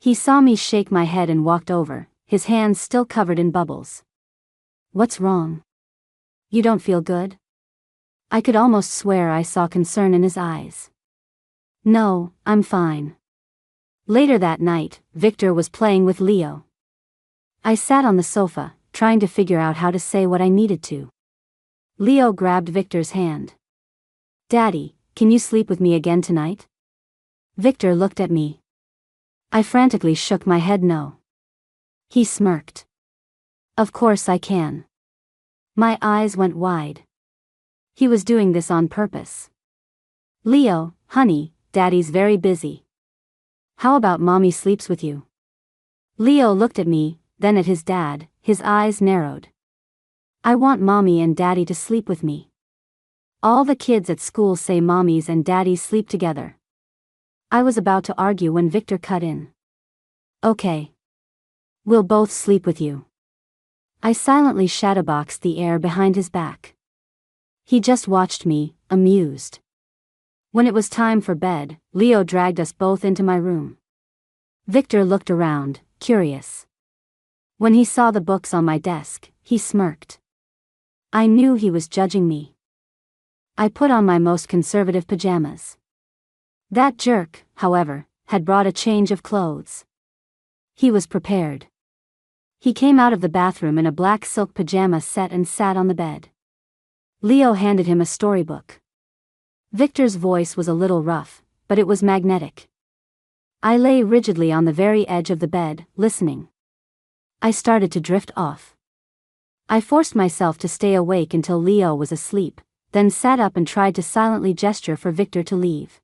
He saw me shake my head and walked over, his hands still covered in bubbles. What's wrong? You don't feel good? I could almost swear I saw concern in his eyes. No, I'm fine. Later that night, Victor was playing with Leo. I sat on the sofa, trying to figure out how to say what I needed to. Leo grabbed Victor's hand. Daddy, can you sleep with me again tonight? Victor looked at me. I frantically shook my head no. He smirked. Of course I can. My eyes went wide. He was doing this on purpose. Leo, honey, Daddy's very busy. How about Mommy sleeps with you? Leo looked at me, then at his dad, his eyes narrowed. I want Mommy and Daddy to sleep with me. All the kids at school say mommies and daddies sleep together. I was about to argue when Victor cut in. Okay. We'll both sleep with you. I silently shadowboxed the air behind his back. He just watched me, amused. When it was time for bed, Leo dragged us both into my room. Victor looked around, curious. When he saw the books on my desk, he smirked. I knew he was judging me. I put on my most conservative pajamas. That jerk, however, had brought a change of clothes. He was prepared. He came out of the bathroom in a black silk pajama set and sat on the bed. Leo handed him a storybook. Victor's voice was a little rough, but it was magnetic. I lay rigidly on the very edge of the bed, listening. I started to drift off. I forced myself to stay awake until Leo was asleep, then sat up and tried to silently gesture for Victor to leave.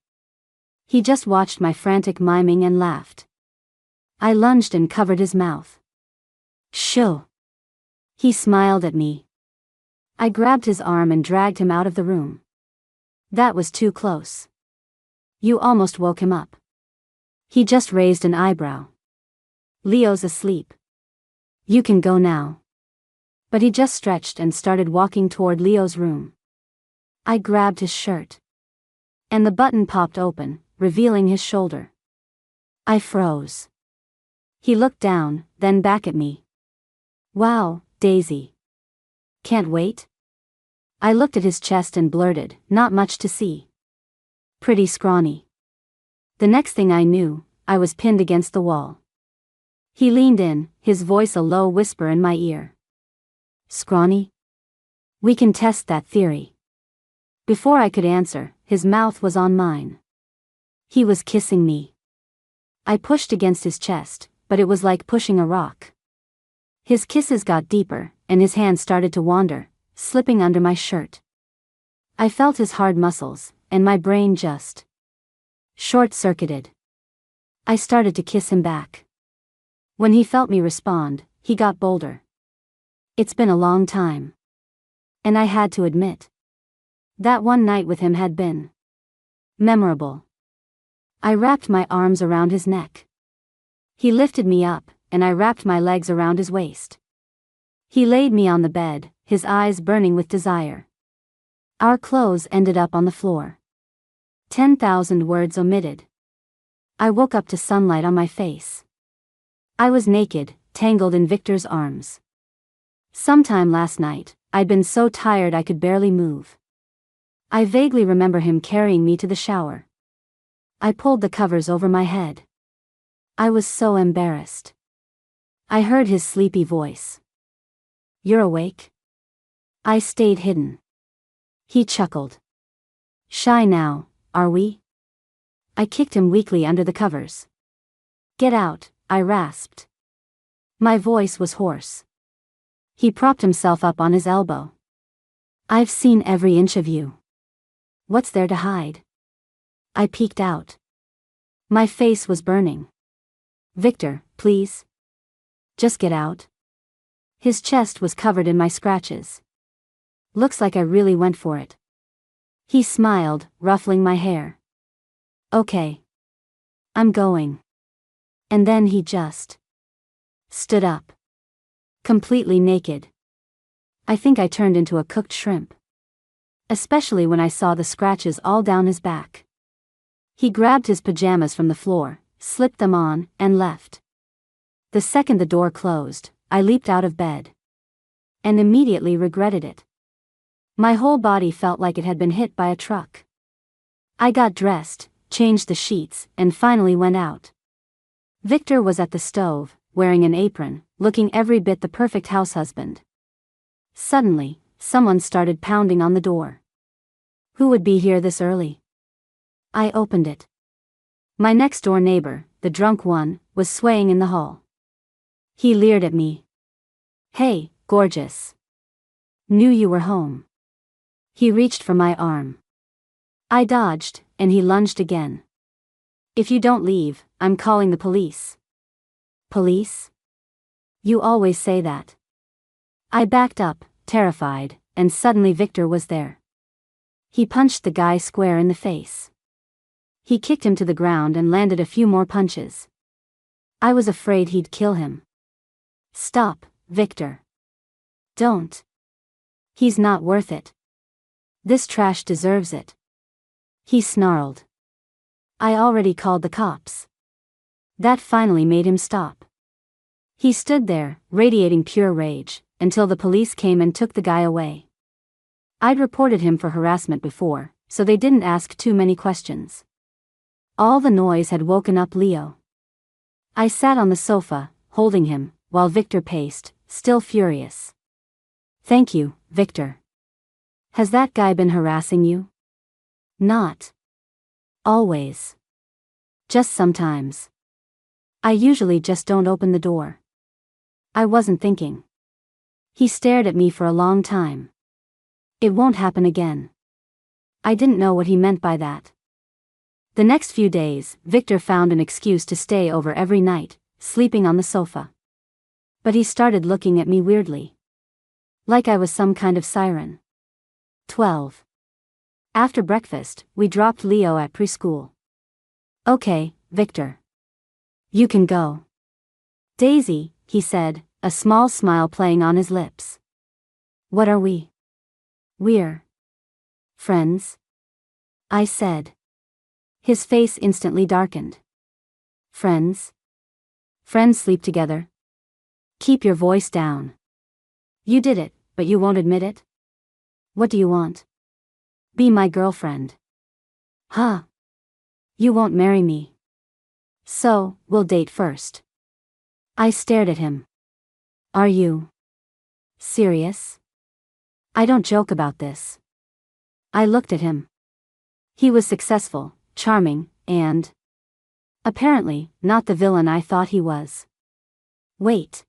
He just watched my frantic miming and laughed. I lunged and covered his mouth. Shoo! He smiled at me. I grabbed his arm and dragged him out of the room. That was too close. You almost woke him up. He just raised an eyebrow. Leo's asleep. You can go now. But he just stretched and started walking toward Leo's room. I grabbed his shirt. And the button popped open, revealing his shoulder. I froze. He looked down, then back at me. Wow, Daisy. Can't wait? I looked at his chest and blurted, not much to see. Pretty scrawny. The next thing I knew, I was pinned against the wall. He leaned in, his voice a low whisper in my ear. Scrawny? We can test that theory. Before I could answer, his mouth was on mine. He was kissing me. I pushed against his chest, but it was like pushing a rock. His kisses got deeper, and his hand started to wander, slipping under my shirt. I felt his hard muscles, and my brain just short-circuited. I started to kiss him back. When he felt me respond, he got bolder. It's been a long time. And I had to admit, that one night with him had been memorable. I wrapped my arms around his neck. He lifted me up, and I wrapped my legs around his waist. He laid me on the bed, his eyes burning with desire. Our clothes ended up on the floor. 10,000 words omitted. I woke up to sunlight on my face. I was naked, tangled in Victor's arms. Sometime last night, I'd been so tired I could barely move. I vaguely remember him carrying me to the shower. I pulled the covers over my head. I was so embarrassed. I heard his sleepy voice. You're awake? I stayed hidden. He chuckled. Shy now, are we? I kicked him weakly under the covers. Get out, I rasped. My voice was hoarse. He propped himself up on his elbow. I've seen every inch of you. What's there to hide? I peeked out. My face was burning. Victor, please. Just get out. His chest was covered in my scratches. Looks like I really went for it. He smiled, ruffling my hair. Okay. I'm going. And then he just stood up. Completely naked. I think I turned into a cooked shrimp. Especially when I saw the scratches all down his back. He grabbed his pajamas from the floor, slipped them on, and left. The second the door closed, I leaped out of bed. And immediately regretted it. My whole body felt like it had been hit by a truck. I got dressed, changed the sheets, and finally went out. Victor was at the stove, wearing an apron, looking every bit the perfect house husband. Suddenly, someone started pounding on the door. Who would be here this early? I opened it. My next-door neighbor, the drunk one, was swaying in the hall. He leered at me. Hey, gorgeous. Knew you were home. He reached for my arm. I dodged, and he lunged again. If you don't leave, I'm calling the police. Police? You always say that. I backed up, terrified, and suddenly Victor was there. He punched the guy square in the face. He kicked him to the ground and landed a few more punches. I was afraid he'd kill him. Stop, Victor. Don't. He's not worth it. This trash deserves it. He snarled. I already called the cops. That finally made him stop. He stood there, radiating pure rage, until the police came and took the guy away. I'd reported him for harassment before, so they didn't ask too many questions. All the noise had woken up Leo. I sat on the sofa, holding him, while Victor paced, still furious. Thank you, Victor. Has that guy been harassing you? Not always. Just sometimes. I usually just don't open the door. I wasn't thinking. He stared at me for a long time. It won't happen again. I didn't know what he meant by that. The next few days, Victor found an excuse to stay over every night, sleeping on the sofa. But he started looking at me weirdly. Like I was some kind of siren. 12. After breakfast, we dropped Leo at preschool. Okay, Victor. You can go. Daisy, he said, a small smile playing on his lips. What are we? We're friends, I said. His face instantly darkened. Friends? Friends sleep together. Keep your voice down. You did it, but you won't admit it? What do you want? Be my girlfriend. Huh? You won't marry me. So, we'll date first. I stared at him. Are you serious? I don't joke about this. I looked at him. He was successful, charming, and apparently, not the villain I thought he was. Wait.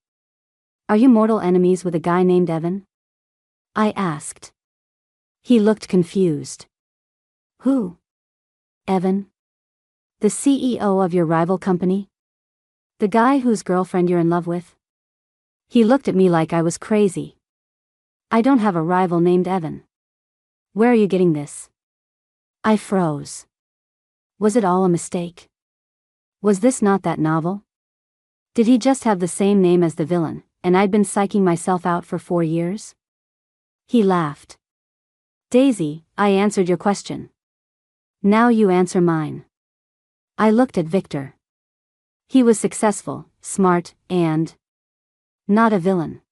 Are you mortal enemies with a guy named Evan? I asked. He looked confused. Who? Evan? The CEO of your rival company? The guy whose girlfriend you're in love with? He looked at me like I was crazy. I don't have a rival named Evan. Where are you getting this? I froze. Was it all a mistake? Was this not that novel? Did he just have the same name as the villain, and I'd been psyching myself out for 4 years? He laughed. Daisy, I answered your question. Now you answer mine. I looked at Victor. He was successful, smart, and not a villain.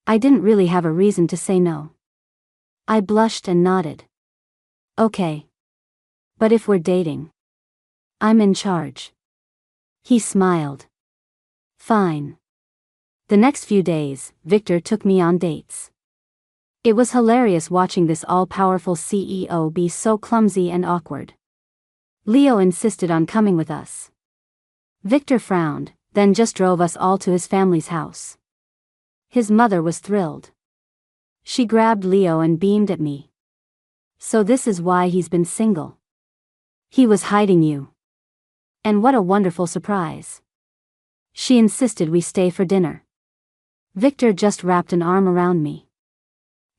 I didn't really have a reason to say no. I blushed and nodded. Okay. But if we're dating, I'm in charge. He smiled. Fine. The next few days, Victor took me on dates. It was hilarious watching this all-powerful CEO be so clumsy and awkward. Leo insisted on coming with us. Victor frowned, then just drove us all to his family's house. His mother was thrilled. She grabbed Leo and beamed at me. So this is why he's been single. He was hiding you. And what a wonderful surprise. She insisted we stay for dinner. Victor just wrapped an arm around me.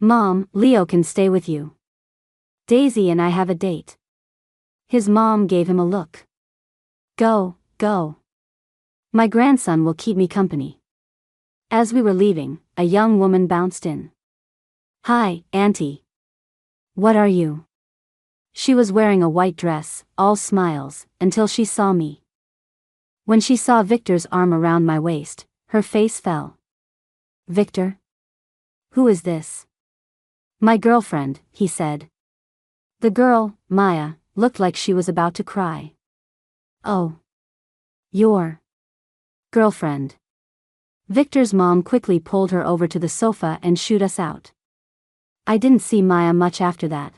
Mom, Leo can stay with you. Daisy and I have a date. His mom gave him a look. Go, go. My grandson will keep me company. As we were leaving, a young woman bounced in. Hi, Auntie. What are you? She was wearing a white dress, all smiles, until she saw me. When she saw Victor's arm around my waist, her face fell. Victor? Who is this? My girlfriend, he said. The girl, Maya, looked like she was about to cry. Oh. Your girlfriend. Victor's mom quickly pulled her over to the sofa and shooed us out. I didn't see Maya much after that.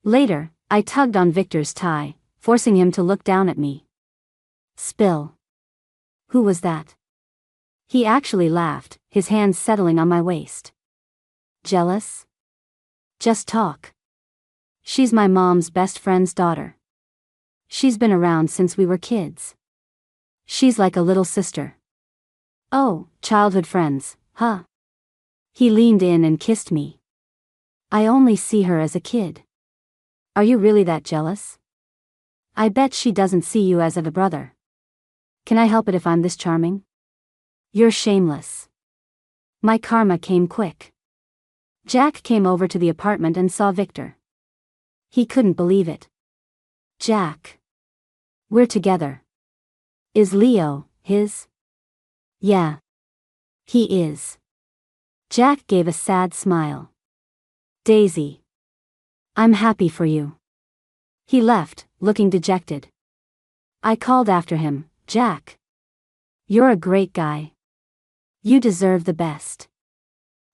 Later, I tugged on Victor's tie, forcing him to look down at me. Spill. Who was that? He actually laughed, his hands settling on my waist. Jealous? Just talk. She's my mom's best friend's daughter. She's been around since we were kids. She's like a little sister. Oh, childhood friends, huh? He leaned in and kissed me. I only see her as a kid. Are you really that jealous? I bet she doesn't see you as a brother. Can I help it if I'm this charming? You're shameless. My karma came quick. Jack came over to the apartment and saw Victor. He couldn't believe it. Jack. We're together. Is Leo his? Yeah. He is. Jack gave a sad smile. Daisy. I'm happy for you. He left, looking dejected. I called after him, Jack. You're a great guy. You deserve the best.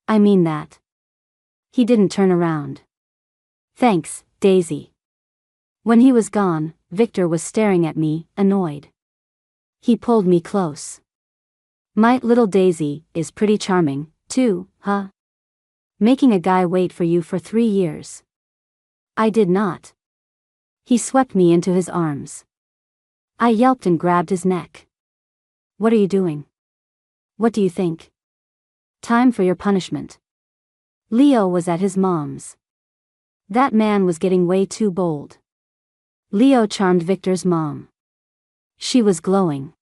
I mean that. He didn't turn around. Thanks, Daisy. When he was gone, Victor was staring at me, annoyed. He pulled me close. My little Daisy is pretty charming, too, huh? Making a guy wait for you for 3 years. I did not. He swept me into his arms. I yelped and grabbed his neck. What are you doing? What do you think? Time for your punishment. Leo was at his mom's. That man was getting way too bold. Leo charmed Victor's mom. She was glowing.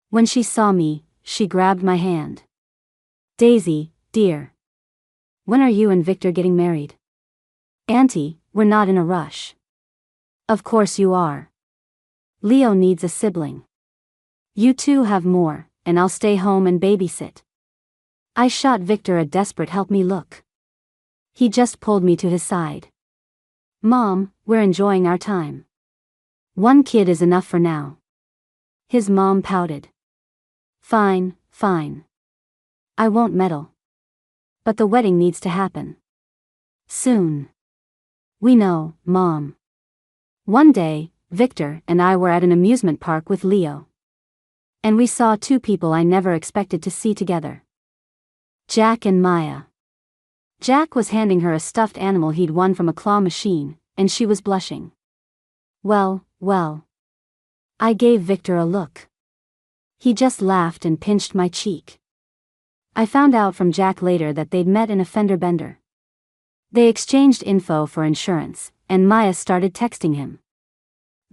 When she saw me, she grabbed my hand. Daisy, dear. When are you and Victor getting married? Auntie, we're not in a rush. Of course you are. Leo needs a sibling. You two have more, and I'll stay home and babysit. I shot Victor a desperate help me look. He just pulled me to his side. Mom, we're enjoying our time. One kid is enough for now. His mom pouted. Fine, fine. I won't meddle. But the wedding needs to happen. Soon. We know, Mom. One day, Victor and I were at an amusement park with Leo. And we saw two people I never expected to see together. Jack and Maya. Jack was handing her a stuffed animal he'd won from a claw machine, and she was blushing. Well. I gave Victor a look. He just laughed and pinched my cheek. I found out from Jack later that they'd met in a fender bender. They exchanged info for insurance, and Maya started texting him.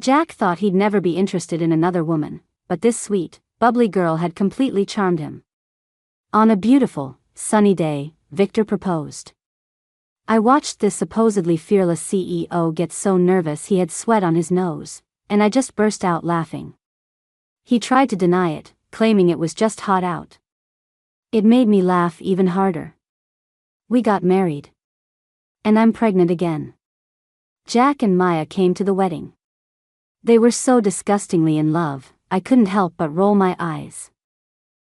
Jack thought he'd never be interested in another woman, but this sweet, bubbly girl had completely charmed him. On a beautiful, sunny day, Victor proposed. I watched this supposedly fearless CEO get so nervous he had sweat on his nose, and I just burst out laughing. He tried to deny it, claiming it was just hot out. It made me laugh even harder. We got married. And I'm pregnant again. Jack and Maya came to the wedding. They were so disgustingly in love, I couldn't help but roll my eyes.